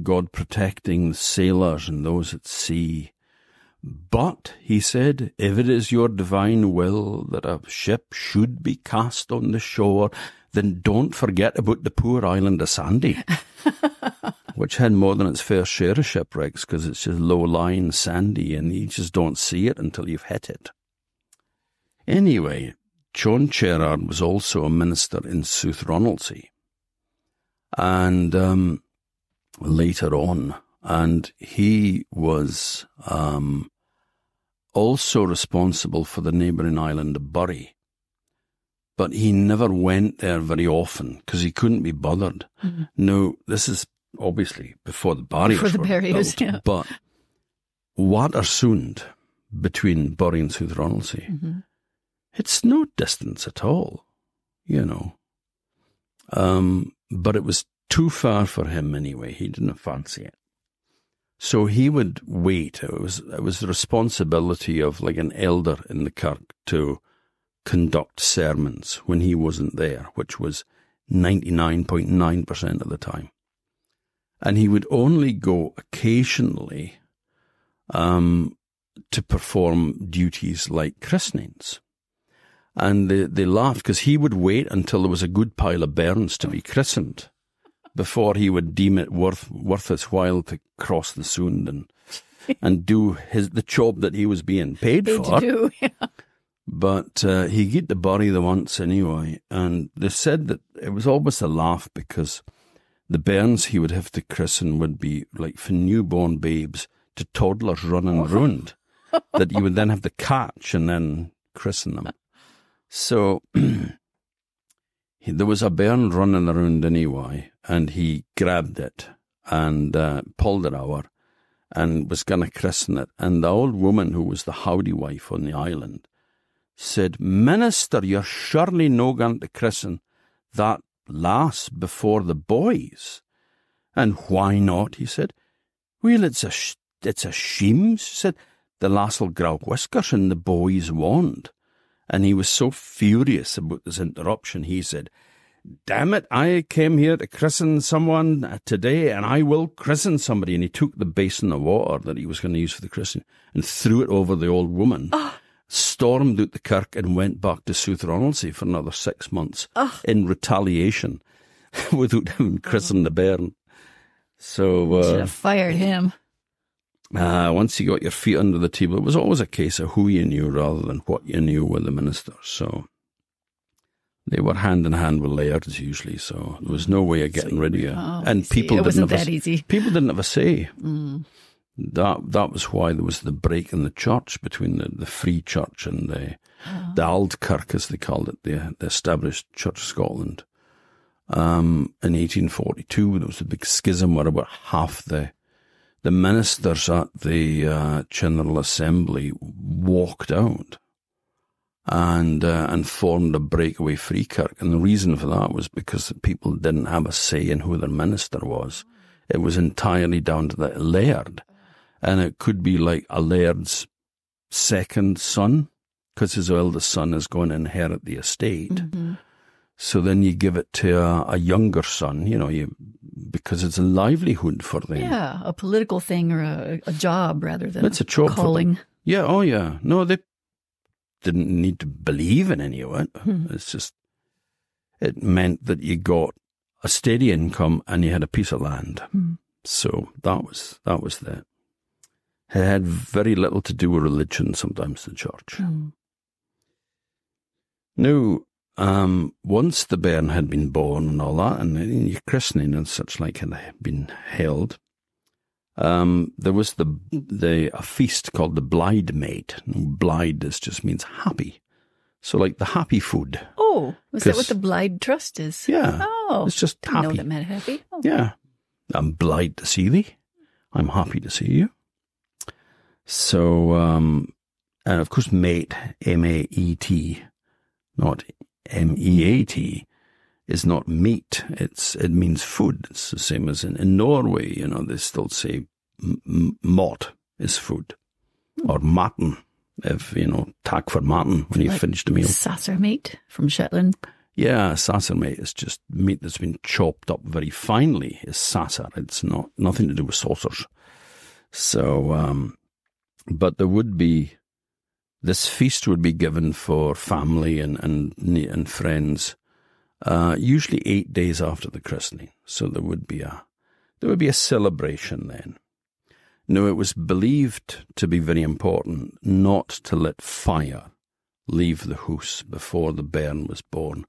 God protecting sailors and those at sea. But, he said, if it is your divine will that a ship should be cast on the shore, then don't forget about the poor island of Sandy, which had more than its fair share of shipwrecks because it's just low-lying sandy and you just don't see it until you've hit it. Anyway, John Gerard was also a minister in South Ronaldsay, and later on, and he was also responsible for the neighbouring island of Bury, but he never went there very often because he couldn't be bothered. Mm-hmm. No, this is obviously before the barriers were built, yeah. But Watersund, between Bury and South Ronaldsay, mm-hmm. It's no distance at all, you know. But it was too far for him anyway. He didn't fancy it. So he would wait. It was the responsibility of like an elder in the kirk to conduct sermons when he wasn't there, which was 99.9% of the time. And he would only go occasionally to perform duties like christenings. And they laughed because he would wait until there was a good pile of bairns to be christened before he would deem it worth his while to cross the Sund and do the job that he was being paid for. To do, yeah. But he got to bury the once anyway, and they said that it was always a laugh because the bairns he would have to christen would be like from newborn babes to toddlers running around that you would then have to catch and then christen them. So there was a bairn running around anyway, and he grabbed it and pulled it over and was going to christen it. And the old woman who was the howdy wife on the island said, "Minister, you're surely no going to christen that lass before the boys." "And why not?" he said. "Well, it's a shame," she said. "The lass'll grow whiskers and the boys won't." And he was so furious about this interruption, he said, "Damn it, I came here to christen someone today, and I will christen somebody." And he took the basin of water that he was going to use for the christening and threw it over the old woman, stormed out the kirk, and went back to South Ronaldsay for another 6 months in retaliation without having christened the bairn. So should have fired him. Once you got your feet under the table, it was always a case of who you knew rather than what you knew with the ministers. So they were hand in hand with lairds usually, so there was no way of getting rid of you. And people didn't have a say. Mm. That was why there was the break in the church between the Free Church and the Auld Kirk, as they called it, the established Church of Scotland. In 1842, there was a big schism where about half the ministers at the General Assembly walked out and formed a breakaway Free Kirk. And the reason for that was because the people didn't have a say in who their minister was. It was entirely down to the laird. And it could be like a laird's second son, because his eldest son is going to inherit the estate. Mm-hmm. So then you give it to a younger son, because it's a livelihood for them. Yeah, a political thing or a job rather than it's a job calling. For them. Yeah, oh yeah. No, they didn't need to believe in any of it. Mm-hmm. It's just, it meant that you got a steady income and you had a piece of land. Mm-hmm. So that was that. It had very little to do with religion, sometimes the church. Mm. Now, once the bairn had been born and all that, and your christening and such like had been held, there was a feast called the Blyde Mate. Blyde just means happy. So like the happy food. Oh, was that what the Blyde Trust is? Yeah. Oh, it's just happy. I know that meant happy. Oh. Yeah. I'm blithe to see thee. I'm happy to see you. So, and of course, mate, M-A-E-T, not M-E-A-T, is not meat. It means food. It's the same as in Norway, they still say mat is food. Or maten, if, tak for maten when you finish the meal. Sassermate from Shetland. Yeah, sassermate is just meat that's been chopped up very finely is sasser. It's nothing to do with saucers. So, but there would be, this feast would be given for family and friends, usually 8 days after the christening. So there would be a celebration then. Now, it was believed to be very important not to let fire leave the house before the bairn was born,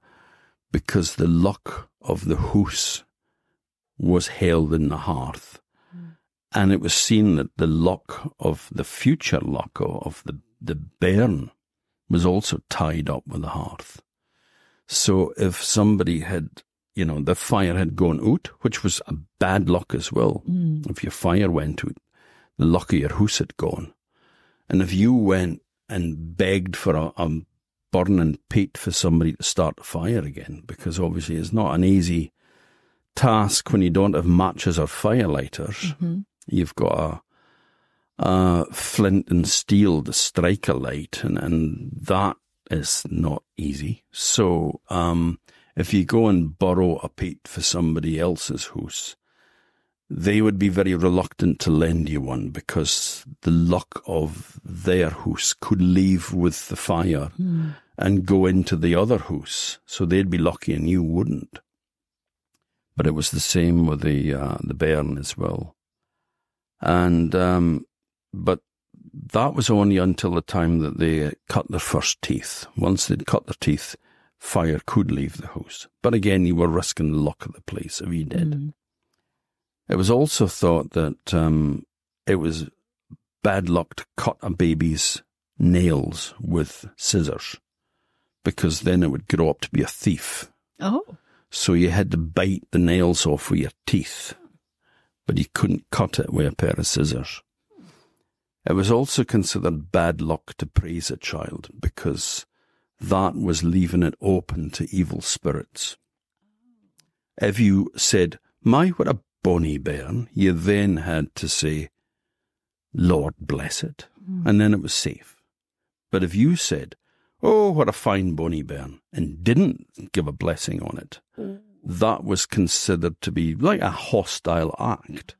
because the luck of the house was held in the hearth. And it was seen that the future luck of the bairn was also tied up with the hearth. So if somebody had, the fire had gone out, which was a bad luck as well. If your fire went out, the luck of your house had gone. And if you went and begged for a burning peat for somebody to start the fire again, because obviously it's not an easy task when you don't have matches or firelighters. You've got a flint and steel to strike a light, and that is not easy. So if you go and borrow a peat for somebody else's house, they would be very reluctant to lend you one because the luck of their house could leave with the fire and go into the other house. So they'd be lucky and you wouldn't. But it was the same with the bairn as well. And but that was only until the time that they cut their first teeth. Once they'd cut their teeth, fire could leave the house. But again, you were risking the luck of the place if you did. It was also thought that it was bad luck to cut a baby's nails with scissors, because then it would grow up to be a thief. Oh. So you had to bite the nails off with your teeth, but you couldn't cut it with a pair of scissors. It was also considered bad luck to praise a child, because that was leaving it open to evil spirits. If you said, "My, what a bonny bairn," you then had to say, "Lord bless it," and then it was safe. But if you said, "Oh, what a fine bonny bairn," and didn't give a blessing on it, that was considered to be like a hostile act.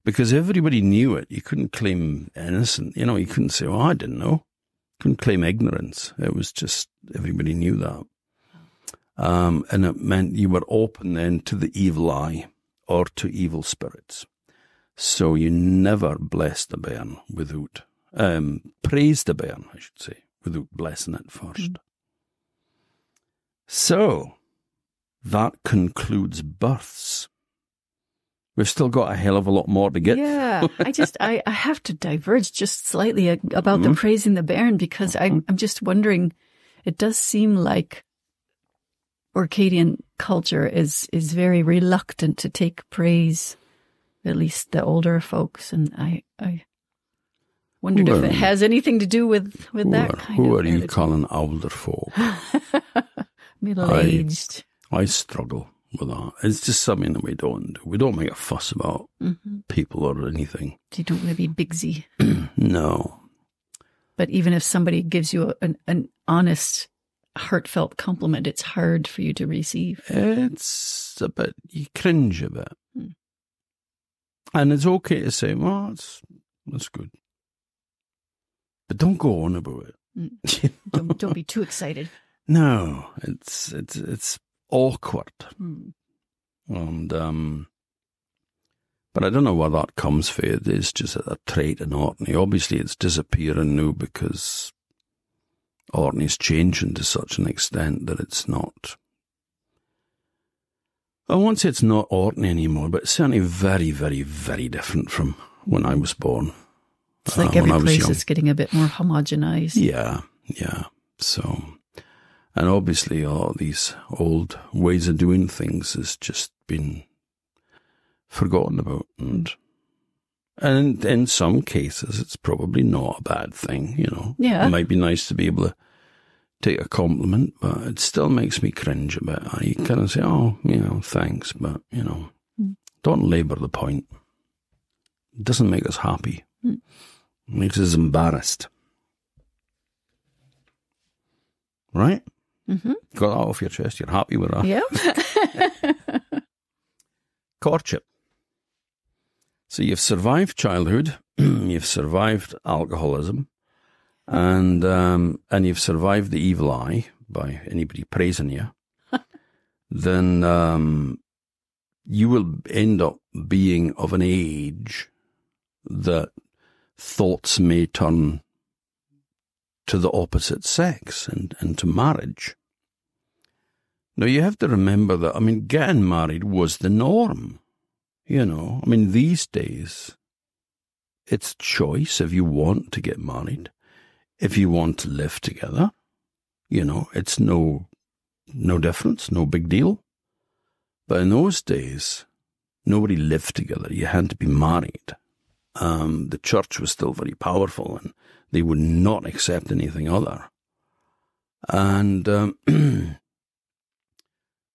Because everybody knew it. You couldn't claim innocent. You couldn't say, "Oh, I didn't know." Couldn't claim ignorance. It was just, everybody knew that. And it meant you were open then to the evil eye or to evil spirits. So you never blessed the bairn without, praised the bairn, I should say, without blessing it first. So, that concludes births. We've still got a hell of a lot more to get. Yeah, I have to diverge just slightly about the praising the bairn, because I'm just wondering, it does seem like Orcadian culture is very reluctant to take praise, at least the older folks, and I wondered if it has anything to do with that kind of. Who are you calling older folk? Middle-aged. I struggle with that. It's just something that we don't do. We don't make a fuss about people or anything. You don't want to be bigsy. No. But even if somebody gives you an honest, heartfelt compliment, it's hard for you to receive. It's a bit, you cringe a bit. And it's okay to say, "Well, that's good." But don't go on about it. Don't be too excited. No, it's awkward. And but I don't know where that comes from. It is just a trait in Orkney. Obviously it's disappearing now because Orkney's changing to such an extent that it's not, I won't say it's not Orkney anymore, but it's certainly very, very, very different from when I was born. It's like every place is getting a bit more homogenized. Yeah. So, and obviously all these old ways of doing things has just been forgotten about. And in some cases, it's probably not a bad thing, Yeah. It might be nice to be able to take a compliment, but it still makes me cringe a bit. I kind of say, "Oh, thanks," but, don't labour the point. It doesn't make us happy. It makes us embarrassed. Right? Got that off your chest. You're happy with that? Yeah. Courtship. So you've survived childhood, you've survived alcoholism, and you've survived the evil eye by anybody praising you. Then you will end up being of an age that thoughts may turn to the opposite sex and to marriage. Now, you have to remember that, getting married was the norm. These days, it's choice if you want to get married, if you want to live together. It's no no difference, no big deal. But in those days, nobody lived together. You had to be married. The church was still very powerful, and they would not accept anything other. And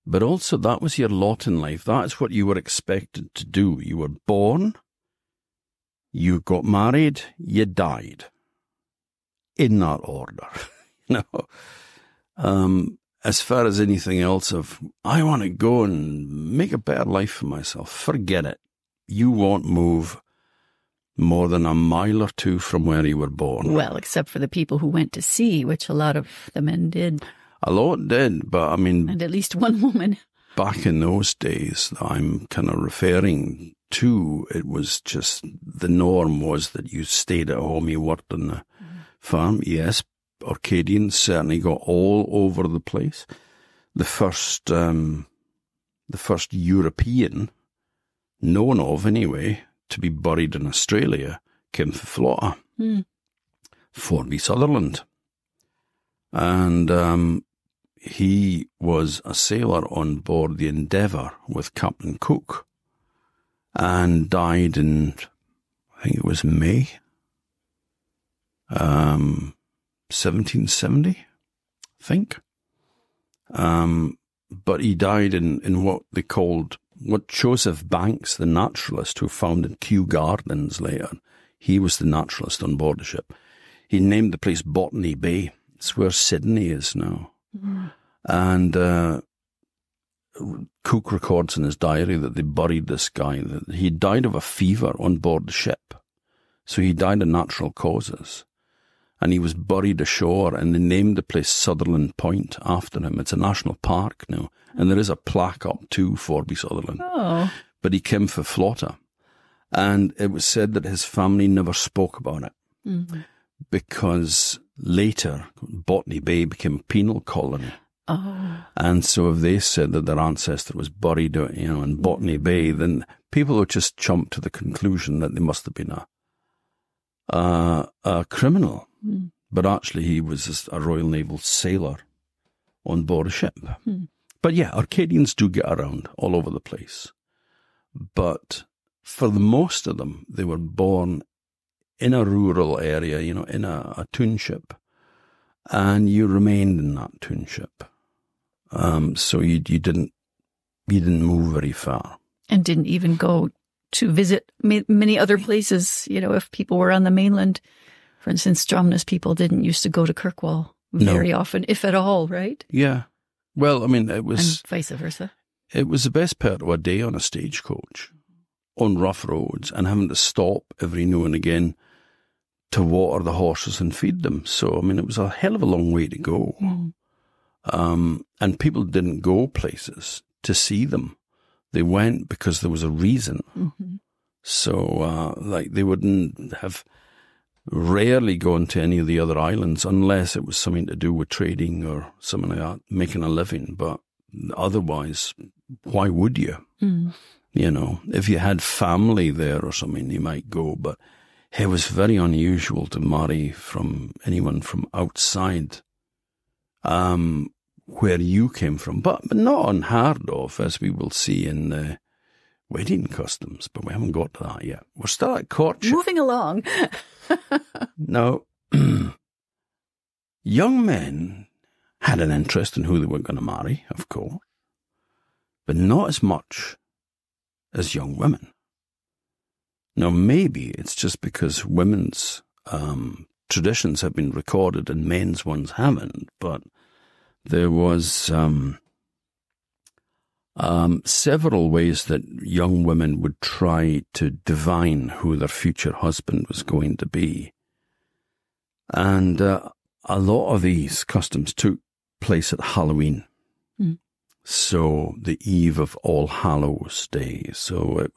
but also that was your lot in life. That is what you were expected to do. You were born, you got married, you died. In that order. As far as anything else of, I want to go and make a better life for myself, forget it. You won't move more than a mile or two from where you were born. Well, except for the people who went to sea, which a lot of the men did. A lot did, but I mean... And at least one woman. Back in those days that I'm kind of referring to, it was just, the norm was that you stayed at home, you worked on the farm. Yes, Orkneyans certainly got all over the place. The first European, known of anyway, to be buried in Australia came from Florida, Forby Sutherland. And he was a sailor on board the Endeavour with Captain Cook and died in, I think it was May, 1770, I think. But he died in what they called, what Joseph Banks, the naturalist who founded Kew Gardens later, he was the naturalist on board the ship. He named the place Botany Bay. It's where Sydney is now. And Cook records in his diary that they buried this guy. That he died of a fever on board the ship. So he died of natural causes. And he was buried ashore, and they named the place Sutherland Point after him. It's a national park now. And there is a plaque up to Forby Sutherland. Oh. But he came for Flota. And it was said that his family never spoke about it. Because later, Botany Bay became a penal colony. Oh. And so if they said that their ancestor was buried, in Botany Bay, then people would just jump to the conclusion that they must have been a criminal. But actually he was a Royal Naval sailor on board a ship. But yeah, Orkneyans do get around all over the place. But for the most of them, they were born in a rural area, in a township. And you remained in that township. So you didn't move very far. And didn't even go to visit many other places. If people were on the mainland, for instance, Stromness people didn't used to go to Kirkwall very often, if at all, right? Yeah. Well, I mean, it was... And vice versa. It was the best part of a day on a stagecoach, on rough roads, and having to stop every now and again to water the horses and feed them. So, I mean, it was a hell of a long way to go. And people didn't go places to see them. They went because there was a reason. So, they wouldn't have rarely gone to any of the other islands unless it was something to do with trading or something like that, making a living. But otherwise, why would you? If you had family there or something, you might go. But it was very unusual to marry from anyone from outside where you came from, but not unheard of, as we will see in the wedding customs. But we haven't got to that yet. We're still at courtship. Moving along. Now, young men had an interest in who they were going to marry, of course, but not as much as young women. Now, maybe it's just because women's traditions have been recorded and men's ones haven't, but there was several ways that young women would try to divine who their future husband was going to be. And a lot of these customs took place at Halloween. So the eve of All Hallows Day. So it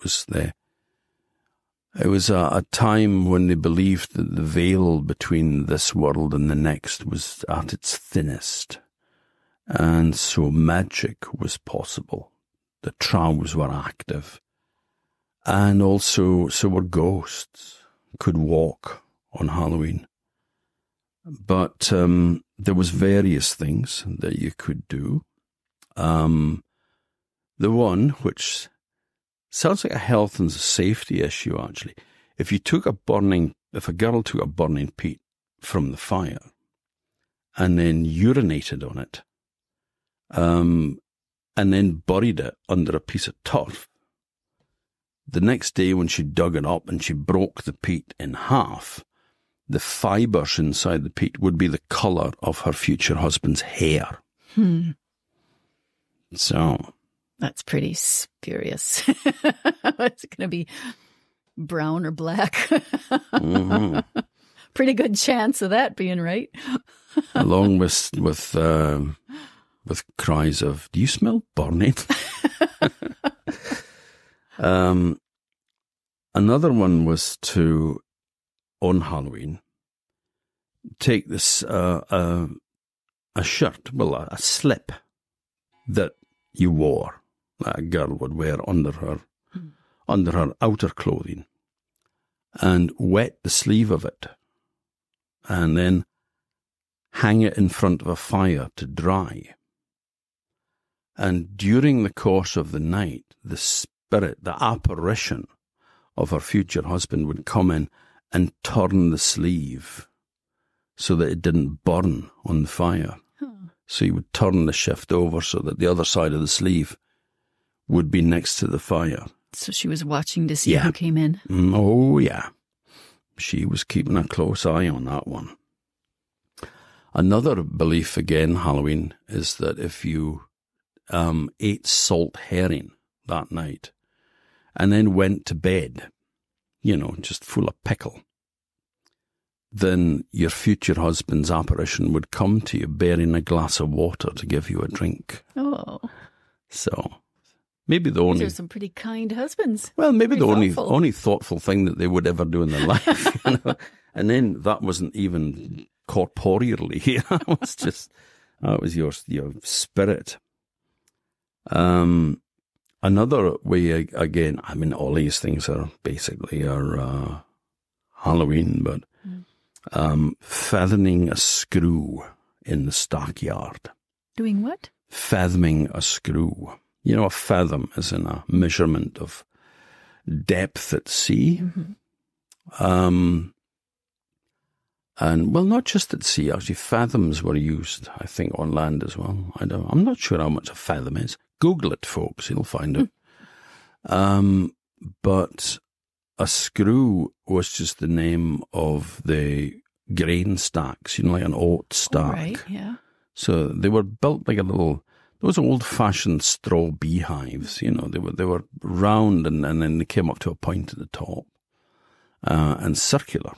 was a time when they believed that the veil between this world and the next was at its thinnest. And so magic was possible. The trows were active. And also, so were ghosts, could walk on Halloween. But there was various things that you could do. The one which sounds like a health and safety issue, actually. If a girl took a burning peat from the fire and then urinated on it, and then buried it under a piece of turf, the next day when she dug it up and she broke the peat in half, the fibres inside the peat would be the colour of her future husband's hair. So... That's pretty spurious. It's going to be brown or black. Pretty good chance of that being right. Along with cries of, "Do you smell burning?" Another one was to, on Halloween, take this a shirt, a slip that you wore, that a girl would wear under her outer clothing, and wet the sleeve of it, and then hang it in front of a fire to dry. And during the course of the night, the spirit, the apparition of her future husband would come in and turn the sleeve so that it didn't burn on the fire. So he would turn the shift over so that the other side of the sleeve would be next to the fire. So she was watching to see who came in? Oh, yeah. She was keeping a close eye on that one. Another belief, again, Halloween, is that if you ate salt herring that night and then went to bed, just full of pickle, then your future husband's apparition would come to you bearing a glass of water to give you a drink. Oh. So maybe the only... These are some pretty kind husbands. Well, maybe the only thoughtful thing that they would ever do in their life. And then that wasn't even corporeally. That was your spirit. Another way, again, all these things are basically Halloween, but fathoming a screw in the stockyard. Doing what? Fathoming a screw. A fathom is in a measurement of depth at sea. And, not just at sea, actually, fathoms were used, I think, on land as well. I'm not sure how much a fathom is. Google it, folks, you'll find it. But a screw was just the name of the grain stacks, like an oat stack. Oh, right, yeah. So they were built like those old-fashioned straw beehives, they were round and then they came up to a point at the top and circular.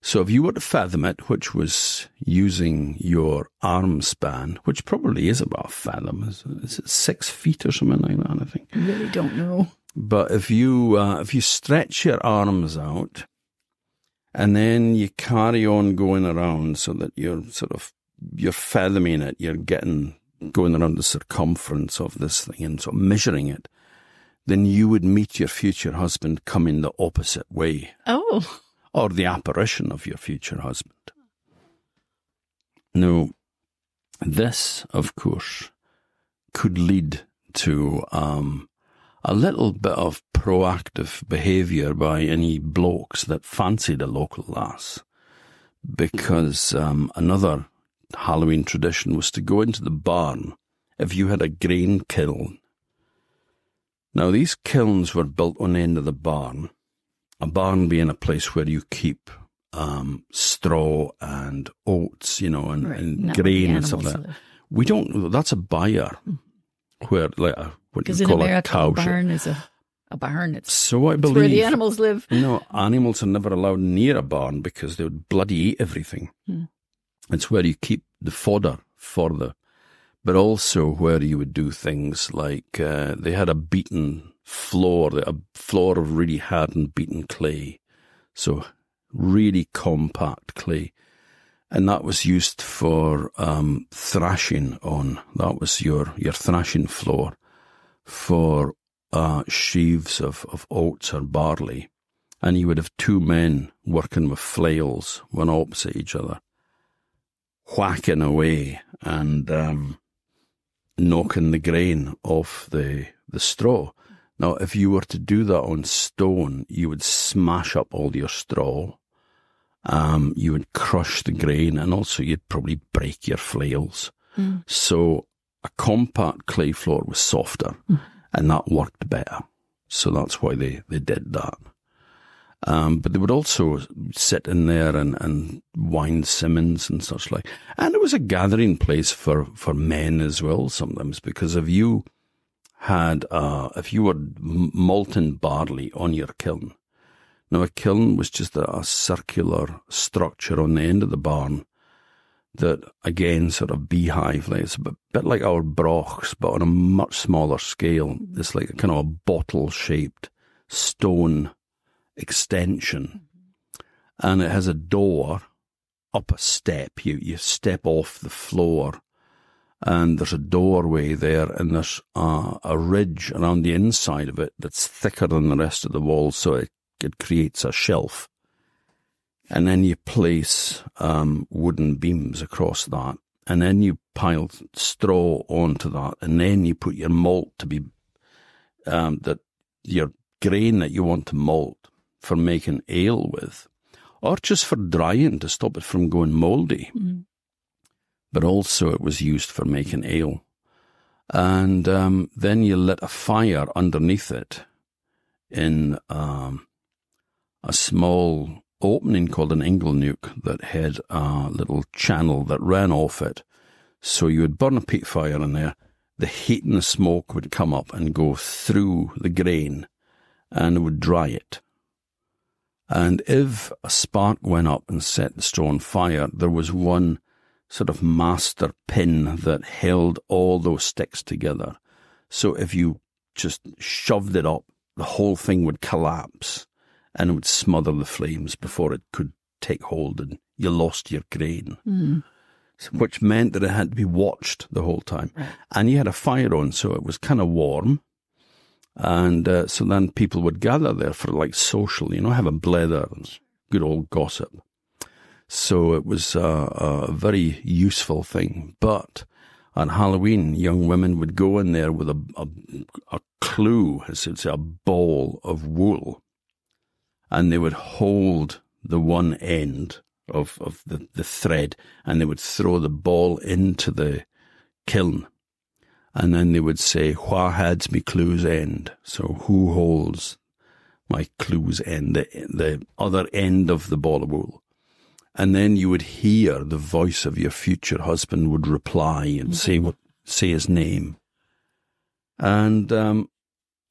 So if you were to fathom it, which was using your arm span, which probably is about a fathom, is it 6 feet or something like that, I think? I really don't know. But if you stretch your arms out and then you carry on going around so that you're fathoming it, you're going around the circumference of this thing and sort of measuring it, then you would meet your future husband coming the opposite way. Oh. Or the apparition of your future husband. Now, this, of course, could lead to a little bit of proactive behaviour by any blokes that fancied a local lass. Because another Halloween tradition was to go into the barn if you had a grain kiln. Now, these kilns were built on the end of the barn. A barn being a place where you keep straw and oats, and grain and stuff like that. We don't. That's a byre, where what you call a cow shed. Barn is a barn. It's I believe where the animals live. Animals are never allowed near a barn because they would bloody eat everything. It's where you keep the fodder but also where you would do things like they had a beaten floor, a floor of really hardened beaten clay, so really compact clay, and that was used for thrashing on. That was your thrashing floor for sheaves of oats or barley, and you would have 2 men working with flails, one opposite each other, whacking away, and knocking the grain off the straw. Now, if you were to do that on stone, you would smash up all your straw. You would crush the grain, and also you'd probably break your flails. So a compact clay floor was softer, and that worked better. So that's why they did that. But they would also sit in there and wind Simmons and such like. And it was a gathering place for men as well sometimes, because if you were malting barley on your kiln. Now, a kiln was just a circular structure on the end of the barn that, again, sort of beehive, like, it's a bit like our brochs, but on a much smaller scale. It's like a kind of a bottle-shaped stone extension. And it has a door up a step. You step off the floor, and there's a doorway there, and there's a ridge around the inside of it that's thicker than the rest of the wall, so it creates a shelf. And then you place wooden beams across that, and then you pile straw onto that, and then you put your malt to be that your grain that you want to malt for making ale with, or just for drying to stop it from going mouldy. But also it was used for making ale. And then you lit a fire underneath it in a small opening called an inglenook that had a little channel that ran off it. So you would burn a peat fire in there, the heat and the smoke would come up and go through the grain, and it would dry it. And if a spark went up and set the straw on fire, there was one sort of master pin that held all those sticks together. So if you just shoved it up, the whole thing would collapse and it would smother the flames before it could take hold, and you lost your grain. Which meant that it had to be watched the whole time. Right. And you had a fire on, so it was kind of warm. And so then people would gather there for like social, have a blether and good old gossip. So it was a very useful thing. But on Halloween, young women would go in there with a clue, as it's a ball of wool, and they would hold the one end of the thread, and they would throw the ball into the kiln. And then they would say, "Wha had's me clue's end?" So who holds my clue's end, the other end of the ball of wool? And then you would hear the voice of your future husband would reply and say his name. And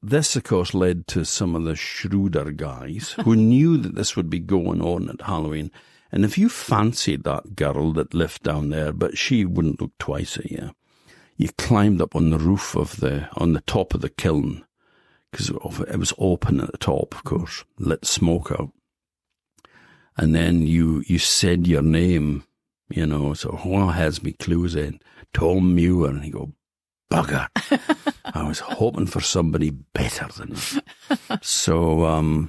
this, of course, led to some of the shrewder guys who knew that this would be going on at Halloween. And if you fancied that girl that lived down there, but she wouldn't look twice at you, you climbed up on the roof on the top of the kiln, because it was open at the top, of course, lit smoke out. And then you said your name, so who has me clues in? Tom Muir. And you go, bugger. I was hoping for somebody better than me. So,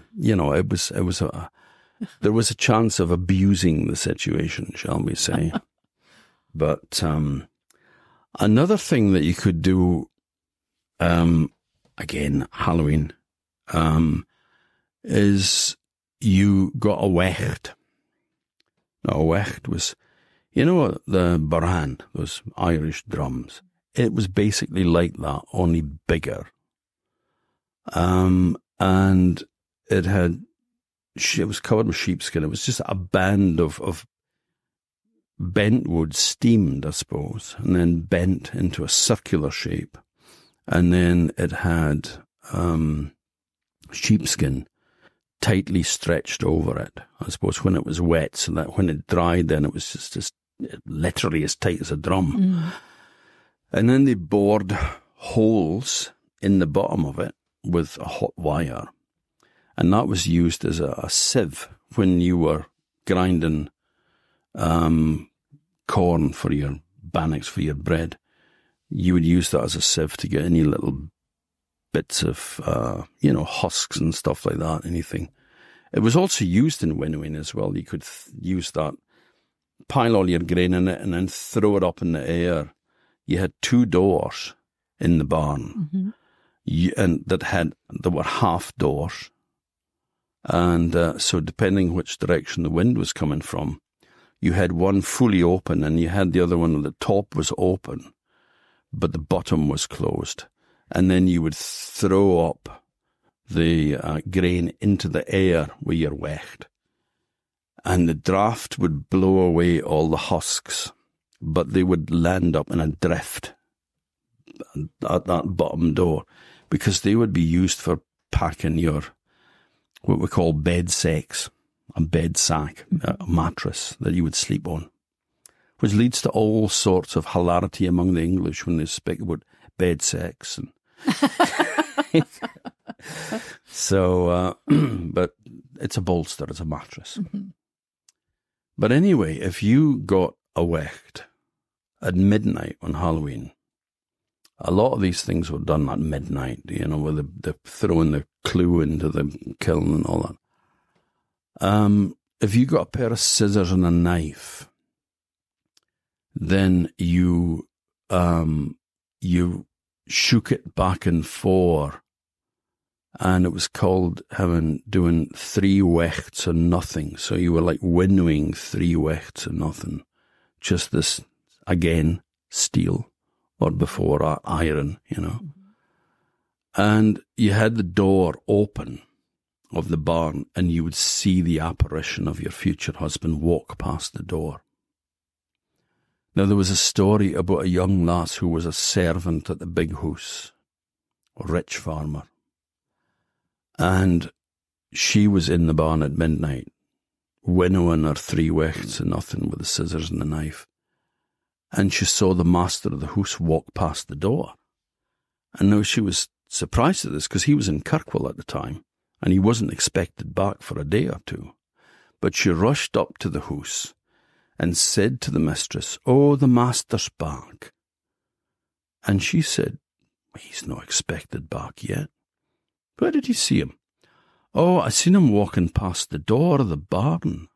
there was a chance of abusing the situation, shall we say. But another thing that you could do, again, Halloween, is you got a wecht. Now, a wecht was, the baran, those Irish drums. It was basically like that, only bigger. And it was covered with sheepskin. It was just a band of bent wood, steamed, I suppose, and then bent into a circular shape. And then it had sheepskin tightly stretched over it, I suppose, when it was wet, so that when it dried, then it was just literally as tight as a drum. And then they bored holes in the bottom of it with a hot wire. And that was used as a sieve when you were grinding corn for your bannocks, for your bread. You would use that as a sieve to get any little bits of, husks and stuff like that, anything. It was also used in winnowing as well. You could use that, pile all your grain in it, and then throw it up in the air you had 2 doors in the barn, and that were half doors. And so depending which direction the wind was coming from, you had one fully open and you had the other one, the top was open, but the bottom was closed. And then you would throw up the grain into the air with your wecht. And the draft would blow away all the husks, but they would land up in a drift at that bottom door, because they would be used for packing your, what we call bed sacks, a bed sack, a mattress that you would sleep on, which leads to all sorts of hilarity among the English when they speak about bed sacks. And so, but it's a bolster, it's a mattress. But anyway, if you got a wecht at midnight on Halloween, a lot of these things were done at midnight, with the throwing the clue into the kiln and all that. If you got a pair of scissors and a knife, then you shook it back and forth, and it was called doing 3 wechts and nothing. So you were like winnowing 3 wechts and nothing. Just this, again, steel, or before iron, And you had the door open of the barn, and you would see the apparition of your future husband walk past the door. Now, there was a story about a young lass who was a servant at the big house, a rich farmer. And she was in the barn at midnight, winnowing her 3 wechts and nothing with the scissors and the knife. And she saw the master of the house walk past the door. And now she was surprised at this, because he was in Kirkwall at the time, and he wasn't expected back for a day or 2. But she rushed up to the house and said to the mistress, "Oh, the master's back." And she said, "He's not expected back yet." "Where did you see him?" "Oh, I seen him walking past the door of the barn."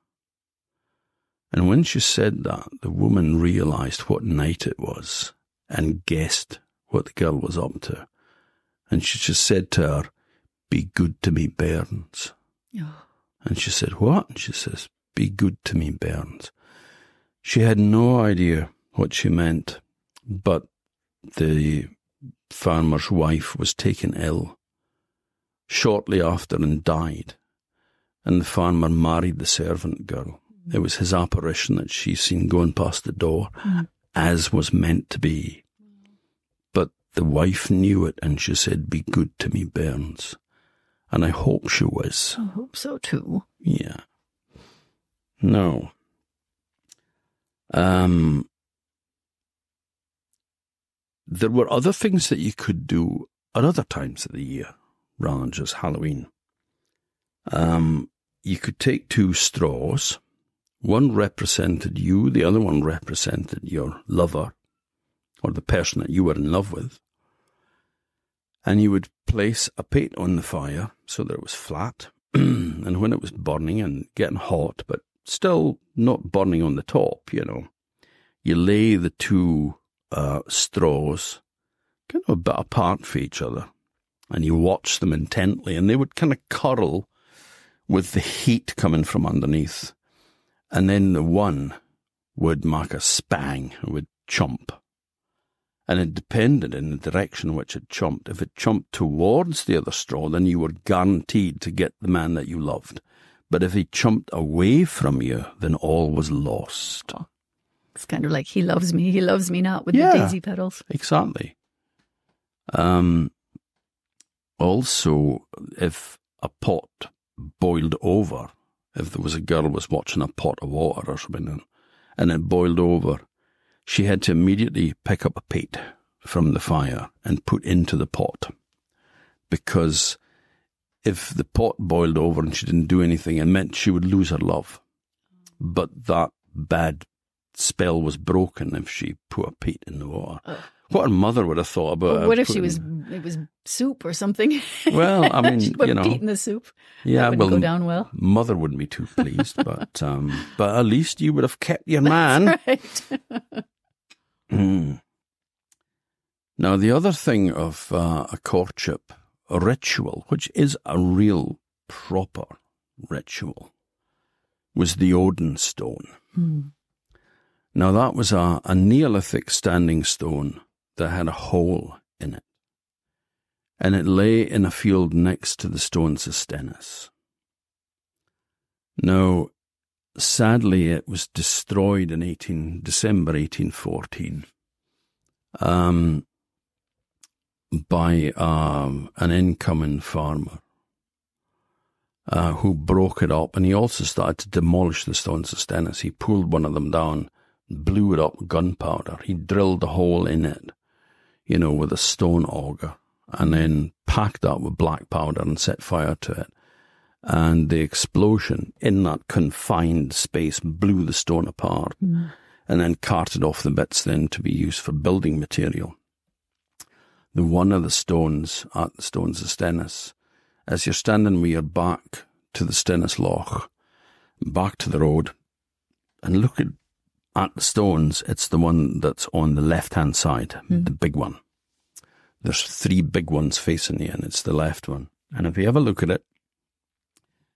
And when she said that, the woman realised what night it was and guessed what the girl was up to. And she just said to her, "Be good to me, bairns." Oh. And she said, "What?" And she says, "Be good to me, bairns." She had no idea what she meant, but the farmer's wife was taken ill shortly after and died, and the farmer married the servant girl. It was his apparition that she seen going past the door, as was meant to be. But the wife knew it, and she said, "Be good to me, bairns." And I hope she was. I hope so too. Yeah. No. There were other things that you could do at other times of the year, rather than just Halloween. You could take 2 straws. One represented you, the other one represented your lover, or the person that you were in love with. And you would place a peat on the fire so that it was flat, and when it was burning and getting hot, but still not burning on the top, you lay the 2 straws kind of a bit apart from each other, and you watch them intently, and they would kind of curl with the heat coming from underneath. And then the one would make a spang, it would chomp. And it depended in the direction in which it chomped. If it chomped towards the other straw, then you were guaranteed to get the man that you loved. But if he chomped away from you, then all was lost. Oh, it's kind of like he loves me not, with the daisy petals. Exactly. Also, if a pot boiled over, if there was a girl was watching a pot of water or something, and it boiled over, she had to immediately pick up a peat from the fire and put into the pot. Because if the pot boiled over and she didn't do anything, it meant she would lose her love. But that bad spell was broken if she put a peat in the water. What her mother would have thought about it. What if it was soup or something? Well, I mean, she put peat in the soup. Yeah, that wouldn't go down well. Mother wouldn't be too pleased, but at least you would have kept your man. That's right. Now, the other thing of a courtship ritual, which is a real proper ritual, was the Odin stone. Now, that was a Neolithic standing stone that had a hole in it, and it lay in a field next to the stones of Stennis. Now, sadly, it was destroyed in December 1814 by an incoming farmer who broke it up, and he also started to demolish the stones of Stennis. He pulled one of them down, blew it up with gunpowder. He drilled a hole in it, with a stone auger, and then packed that with black powder and set fire to it. And the explosion in that confined space blew the stone apart, and then carted off the bits then to be used for building material. The one of the stones at the stones of Stennis, as you're standing with your back to the Stennis Loch, back to the road, and looking at the stones, it's the one that's on the left-hand side, the big one. There's 3 big ones facing you, and it's the left one. And if you ever look at it,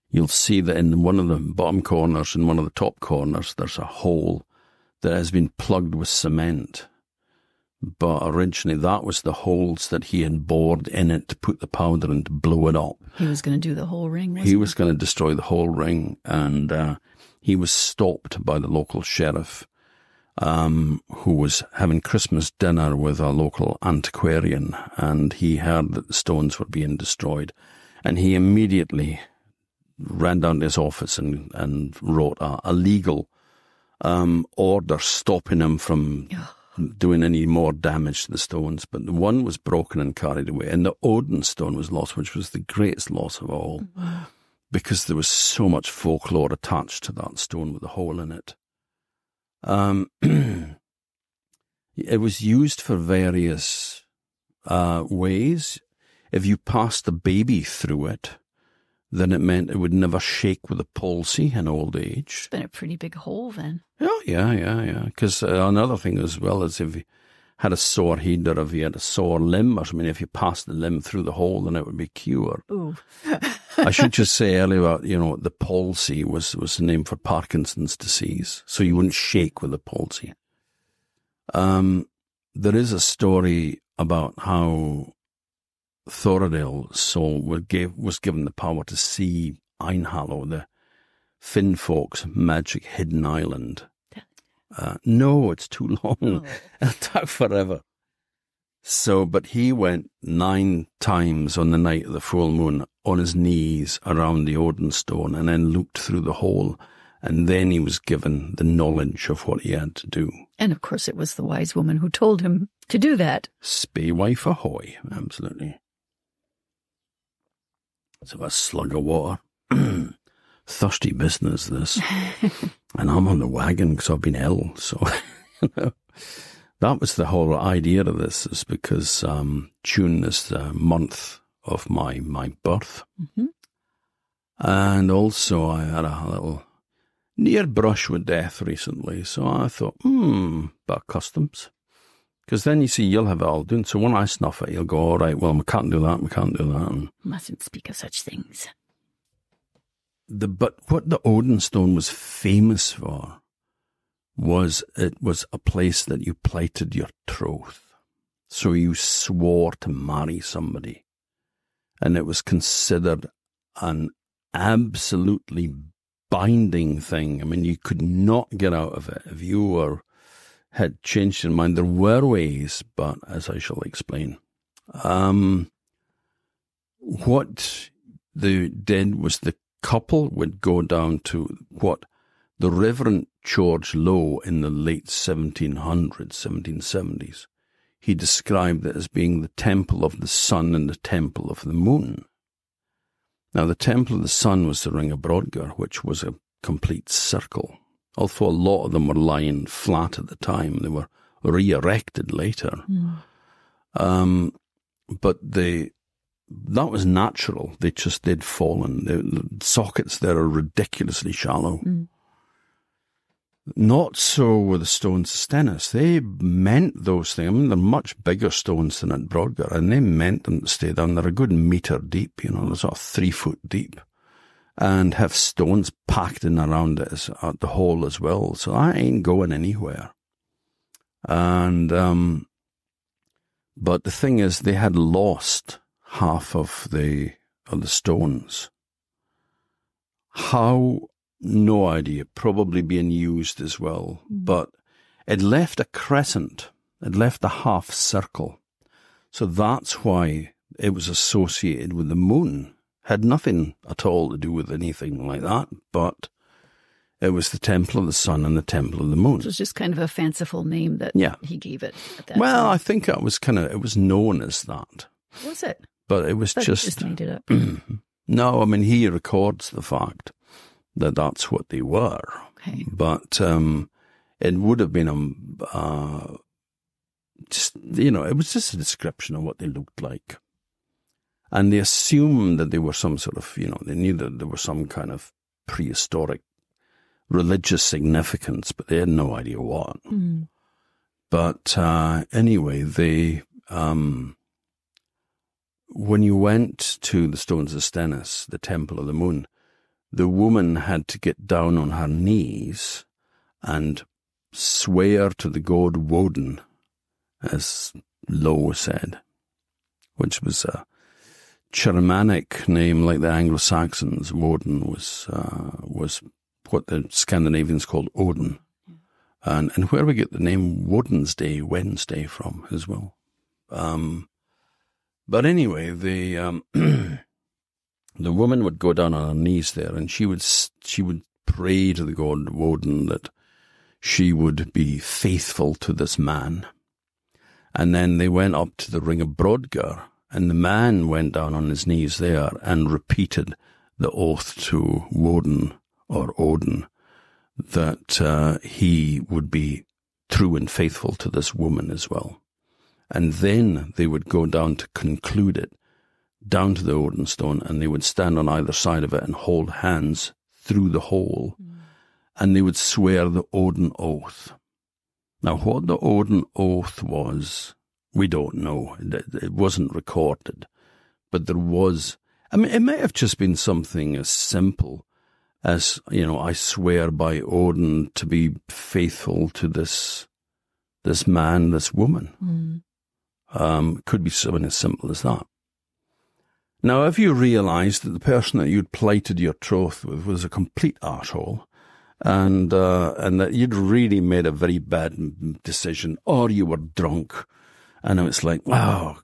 you'll see that in one of the bottom corners and one of the top corners, there's a hole that has been plugged with cement. But originally that was the holes that he had bored in it to put the powder in to blow it up. He was going to do the whole ring, wasn't he? He was going to destroy the whole ring, and he was stopped by the local sheriff, who was having Christmas dinner with a local antiquarian, and he heard that the stones were being destroyed, and he immediately ran down to his office and wrote a legal order stopping him from doing any more damage to the stones. But the one was broken and carried away, and the Odin stone was lost, which was the greatest loss of all, because there was so much folklore attached to that stone with a hole in it. It was used for various ways. If you passed a baby through it, then it meant it would never shake with a palsy in old age. It's been a pretty big hole then. Oh, yeah. Because another thing as well is if you had a sore head or if you had a sore limb, or something, if you passed the limb through the hole, then it would be cured. Ooh. I should just say earlier, the palsy was the name for Parkinson's disease, so you wouldn't shake with the palsy. There is a story about how Thoradale's soul was given the power to see Einhallow, the Finn folks' magic hidden island. No, it's too long. Oh. It'll take forever. So, but he went 9 times on the night of the full moon on his knees around the Odin stone and then looked through the hole, and then he was given the knowledge of what he had to do. And of course it was the wise woman who told him to do that. Spey wife ahoy, absolutely. So a slug of water. Thirsty business, this. And I'm on the wagon because I've been ill. So, that was the whole idea of this, is because June is the month of my birth. Mm-hmm. And also I had a little near brush with death recently. So I thought, about customs. Because then, you see, you'll have it all done. So when I snuff it, you'll go, all right, well, we can't do that, we can't do that. And mustn't speak of such things. But what the Odin stone was famous for was it was a place that you plighted your troth. So you swore to marry somebody. And it was considered an absolutely binding thing. I mean, you could not get out of it. If you had changed your mind, there were ways, but as I shall explain. What they did was the couple would go down to what the Reverend George Lowe in the late 1770s, he described it as being the temple of the sun and the temple of the moon. Now, the temple of the sun was the Ring of Brodgar, which was a complete circle. Although a lot of them were lying flat at the time, they were re-erected later. But that was natural. They'd fallen. The sockets there are ridiculously shallow. Not so with the stones of Stennis. They meant those things. I mean, they're much bigger stones than at Brodgar, and they meant them to stay down. They're a good metre deep, they're sort of 3 foot deep, and have stones packed in around it at the hole as well. So I ain't going anywhere. And, but the thing is, they had lost half of the stones. How? No idea. Probably being used as well. But it left a crescent. It left a half circle. So that's why it was associated with the moon. Had nothing at all to do with anything like that, but it was the Temple of the Sun and the Temple of the Moon. It was just kind of a fanciful name that he gave it at that Well, time. I think it was known as that. Was it? But it was He just made it up. No, I mean, he records the fact that that's what they were. Okay. But it would have been just, it was just a description of what they looked like. And they assumed that they were some sort of, they knew that there was some kind of prehistoric religious significance, but they had no idea what. But anyway, they, when you went to the Stones of Stennis, the Temple of the Moon, the woman had to get down on her knees and swear to the god Woden, as Lowe said, which was a Germanic name like the Anglo-Saxons. Woden was what the Scandinavians called Odin. And where we get the name Woden's Day, Wednesday, from as well. But anyway, the the woman would go down on her knees there, and she would pray to the god Woden that she would be faithful to this man. And then they went up to the Ring of Brodgar, and the man went down on his knees there and repeated the oath to Woden or Odin that he would be true and faithful to this woman as well. And then they would go down to conclude it, down to the Odin stone, and they would stand on either side of it and hold hands through the hole, and they would swear the Odin oath. Now, what the Odin oath was, we don't know. It wasn't recorded, but there was, I mean, it may have just been something as simple as, I swear by Odin to be faithful to this man, this woman. Could be something as simple as that. Now, if you realised that the person that you'd plighted your troth with was a complete arsehole, and that you'd really made a very bad decision, or you were drunk, and it's like, wow,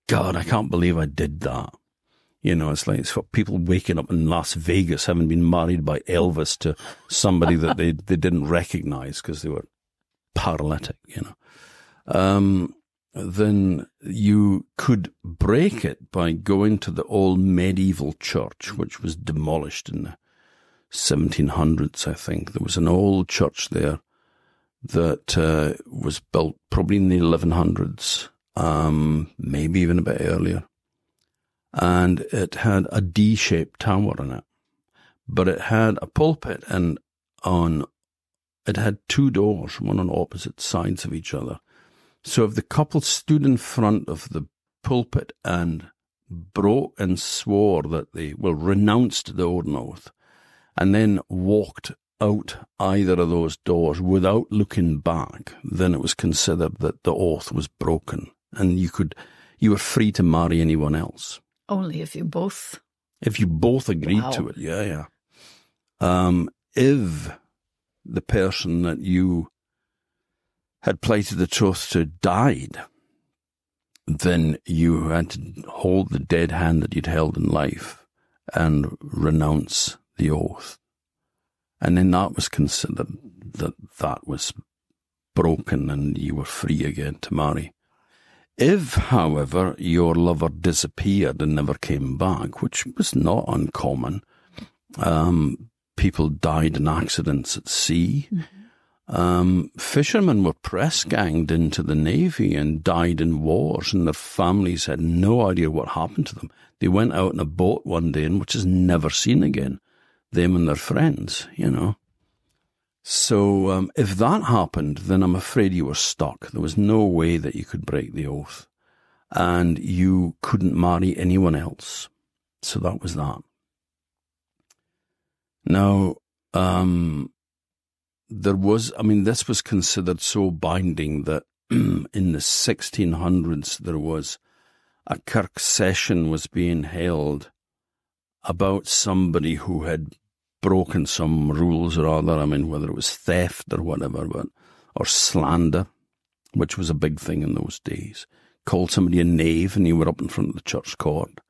God, I can't believe I did that. It's like, it's for people waking up in Las Vegas having been married by Elvis to somebody that they didn't recognise because they were paralytic, then you could break it by going to the old medieval church, which was demolished in the 1700s, I think. There was an old church there that was built probably in the 1100s, maybe even a bit earlier. And it had a D-shaped tower in it. But it had a pulpit, and it had two doors, one on opposite sides of each other. So if the couple stood in front of the pulpit and broke and swore that they renounced the Odin oath, and then walked out either of those doors without looking back, then it was considered that the oath was broken, and you were free to marry anyone else. Only if you both agreed to it, yeah. If the person that you had plighted the troth to died, then you had to hold the dead hand that you'd held in life and renounce the oath. And then that was considered that was broken and you were free again to marry. If, however, your lover disappeared and never came back, which was not uncommon, people died in accidents at sea. Fishermen were press-ganged into the Navy and died in wars, and their families had no idea what happened to them. They went out in a boat one day, and which is never seen again, them and their friends, So if that happened, then I'm afraid you were stuck. There was no way that you could break the oath. And you couldn't marry anyone else. So that was that. Now, this was considered so binding that in the 1600s there was a kirk session was being held about somebody who had broken some rules or other. I mean, whether it was theft or whatever, or slander, which was a big thing in those days. Called somebody a knave and you were up in front of the church court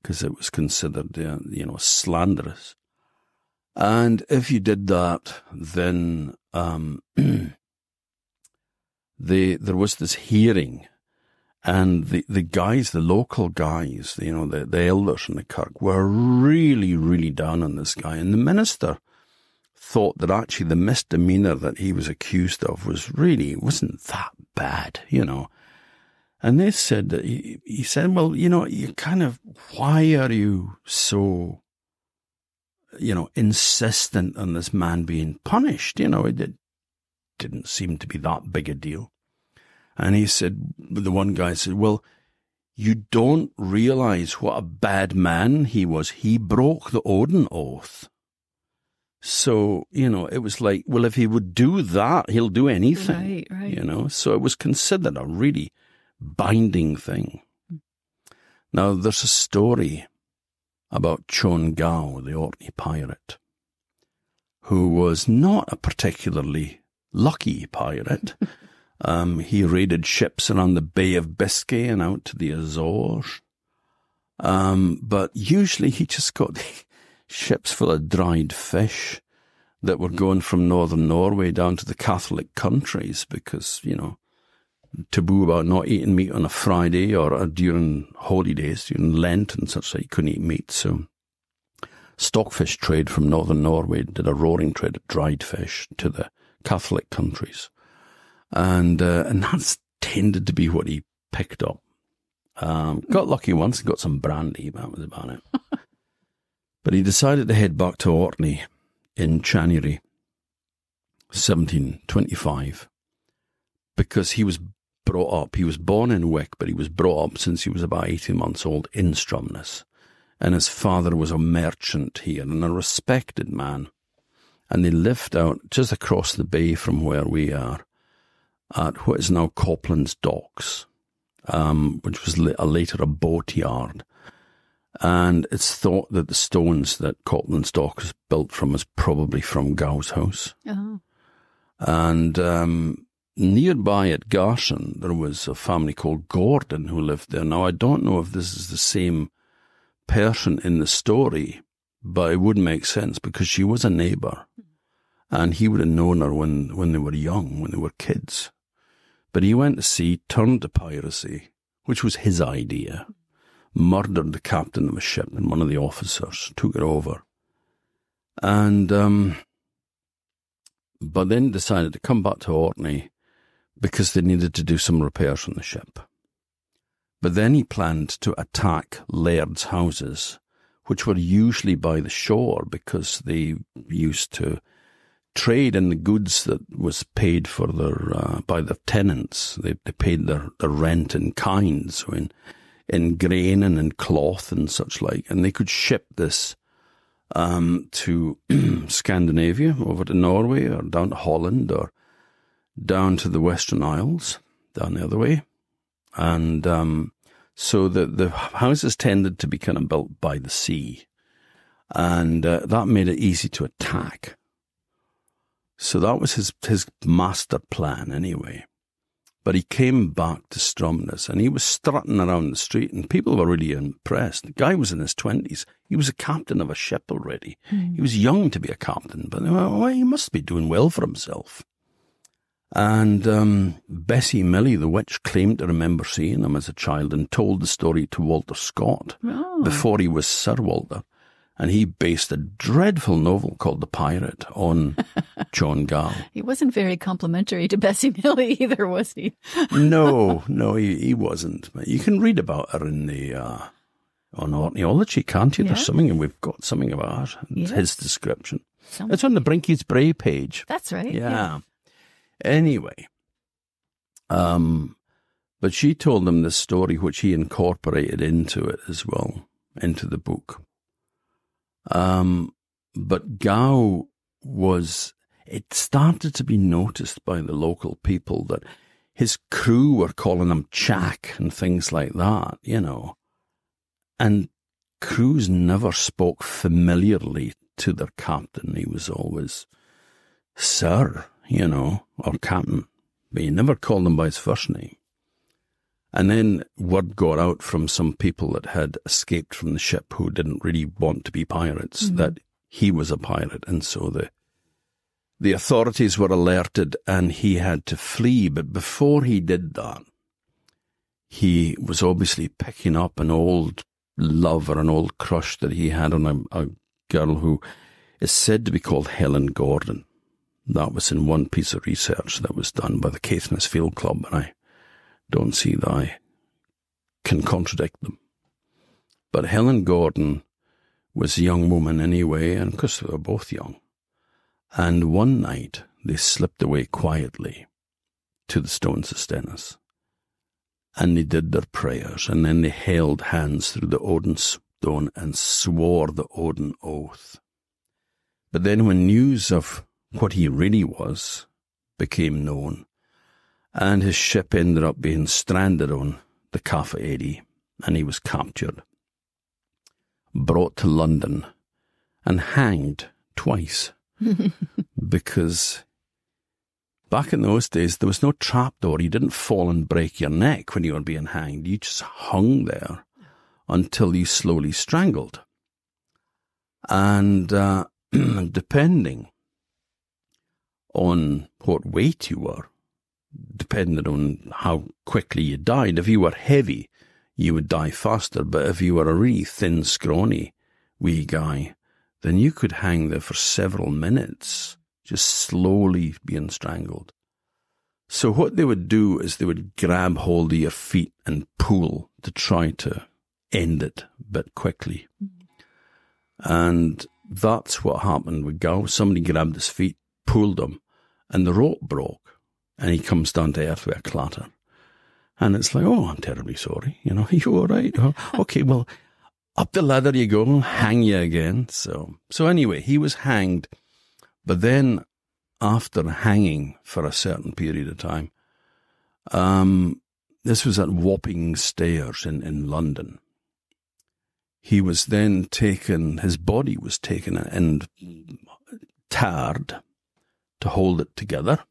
because it was considered, slanderous. And if you did that, then there was this hearing, and the guys, the local guys, the elders in the kirk were really, really down on this guy. And the minister thought that actually the misdemeanor that he was accused of wasn't that bad, And they said that he said, well, you kind of, why are you so, insistent on this man being punished? It didn't seem to be that big a deal. And he said, the one guy said, well, you don't realize what a bad man he was. He broke the Odin oath. So, it was like, well, if he would do that, he'll do anything. Right. So it was considered a really binding thing. Now, there's a story about Chon Gao, the Orkney pirate, who was not a particularly lucky pirate. He raided ships around the Bay of Biscay and out to the Azores. But usually he just got ships full of dried fish that were going from northern Norway down to the Catholic countries because, taboo about not eating meat on a Friday or during holidays, during Lent and such that you couldn't eat meat. So stockfish trade from northern Norway did a roaring trade of dried fish to the Catholic countries. And that's tended to be what he picked up. Got lucky once and got some brandy, that was about it. But he decided to head back to Orkney in January 1725 because he was brought up. He was born in Wick, but he was brought up since he was about 18 months old in Stromness. And his father was a merchant here and a respected man. And they lived out just across the bay from where we are at what is now Copland's Docks, which was later a boat yard. And it's thought that the stones that Copland's Dock is built from is probably from Gow's house. Uh-huh. And nearby at Garson, there was a family called Gordon who lived there. Now, I don't know if this is the same person in the story, but it would make sense because she was a neighbour. And he would have known her when they were young, when they were kids. But he went to sea, turned to piracy, which was his idea, murdered the captain of a ship and one of the officers, took it over. And, but then decided to come back to Orkney because they needed to do some repairs on the ship. But then he planned to attack laird's houses, which were usually by the shore because they used to trade in the goods that was paid for their by the tenants. They paid their rent in kind, so in grain and in cloth and such like, and they could ship this to Scandinavia, over to Norway, or down to Holland, or down to the Western Isles, down the other way. And so the houses tended to be kind of built by the sea, and that made it easy to attack. So that was his master plan anyway. But he came back to Stromness and he was strutting around the street and people were really impressed. The guy was in his 20s. He was a captain of a ship already. He was young to be a captain, but they were, well, he must be doing well for himself. And Bessie Millie, the witch, claimed to remember seeing him as a child and told the story to Walter Scott before he was Sir Walter. And he based a dreadful novel called The Pirate on John Gall. He wasn't very complimentary to Bessie Millie either, was he? No, he wasn't. You can read about her in the on Orkneyology, can't you? Yeah. There's something, and we've got something about her. Yeah. His description. It's on the Brinkies Bray page. That's right. Yeah. Anyway, but she told them this story, which he incorporated into it as well, into the book. But Gow it started to be noticed by the local people that his crew were calling him Chack and things like that, And crews never spoke familiarly to their captain. He was always Sir, or Captain. But he never called him by his first name. And then word got out from some people that had escaped from the ship who didn't really want to be pirates, that he was a pirate. And so the authorities were alerted and he had to flee. But before he did that, he was obviously picking up an old love or an old crush that he had on a girl who is said to be called Helen Gordon. That was in one piece of research that was done by the Caithness Field Club, and I don't see that I can contradict them. But Helen Gordon was a young woman anyway, and of course they were both young. And one night they slipped away quietly to the Stones of Stennis. And they did their prayers, and then they held hands through the Odin stone and swore the Odin oath. But then when news of what he really was became known, and his ship ended up being stranded on the Caffa Eddy, and he was captured, brought to London, and hanged twice, because back in those days, there was no trapdoor. You didn't fall and break your neck when you were being hanged. You just hung there until you slowly strangled. And depending on what weight you were, depended on how quickly you died. If you were heavy, you would die faster. But if you were a really thin, scrawny wee guy, then you could hang there for several minutes, just slowly being strangled. So what they would do is they would grab hold of your feet and pull to try to end it a bit quickly. And that's what happened with Gow. Somebody grabbed his feet, pulled him, and the rope broke, and he comes down to earth with a clatter. And it's like, oh, I'm terribly sorry. Are you all right? Oh, okay, well, up the ladder you go, I'll hang you again. So anyway, he was hanged. But then, after hanging for a certain period of time, this was at Wapping Stairs in London. He was then taken, his body was taken and tarred to hold it together,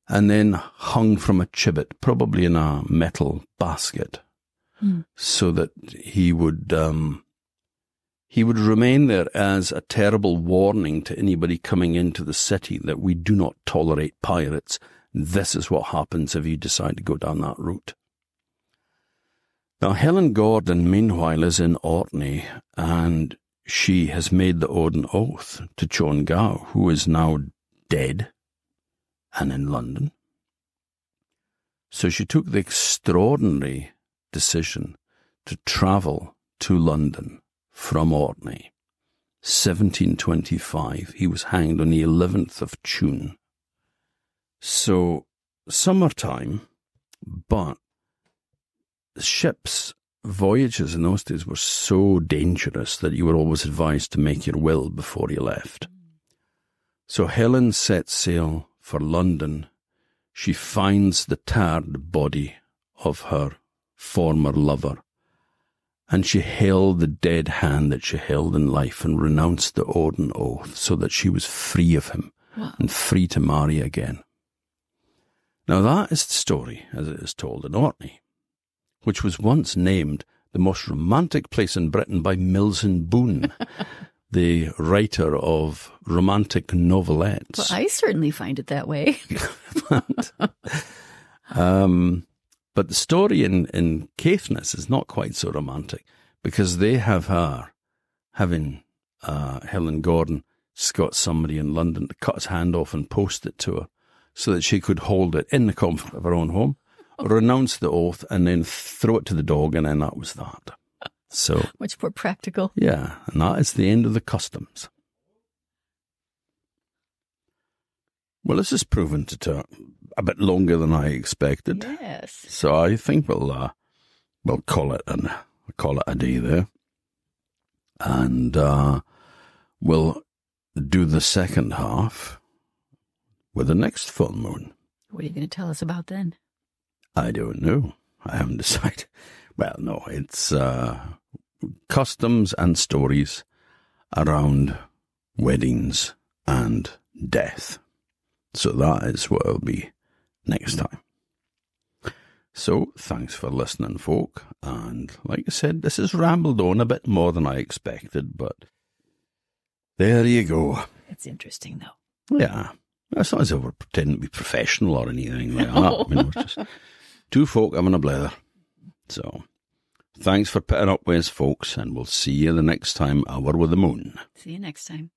and then hung from a gibbet, probably in a metal basket, so that he would remain there as a terrible warning to anybody coming into the city that we do not tolerate pirates. This is what happens if you decide to go down that route. Now, Helen Gordon, meanwhile, is in Orkney, and she has made the Odin oath to John Gow, who is now dead and in London. So she took the extraordinary decision to travel to London from Orkney. 1725. He was hanged on the 11th of June. So, summertime, but ships' voyages in those days were so dangerous that you were always advised to make your will before you left. So Helen set sail for London. She finds the tarred body of her former lover, and she held the dead hand that she held in life and renounced the Odin oath so that she was free of him and free to marry again. Now that is the story as it is told in Orkney, which was once named the most romantic place in Britain by Milton Boone, the writer of romantic novelettes. Well, I certainly find it that way. But the story in Caithness is not quite so romantic, because they have her having Helen Gordon got somebody in London to cut his hand off and post it to her so that she could hold it in the comfort of her own home, renounce the oath, and then throw it to the dog, and then that was that. So much more practical. Yeah, and that is the end of the customs. Well, this has proven to take a bit longer than I expected. Yes. So I think we'll call it a day there, and we'll do the second half with the next full moon. What are you going to tell us about then? I don't know. I haven't decided. Well, no, it's customs and stories around weddings and death. So that is what it'll be next time. So thanks for listening, folk. And like I said, this has rambled on a bit more than I expected, but there you go. It's interesting, though. Yeah. It's not as if we're pretending to be professional or anything like that. I mean, we're just two folk having a blather. So thanks for putting up with us, folks, and we'll see you the next time, Hour with the Moon. See you next time.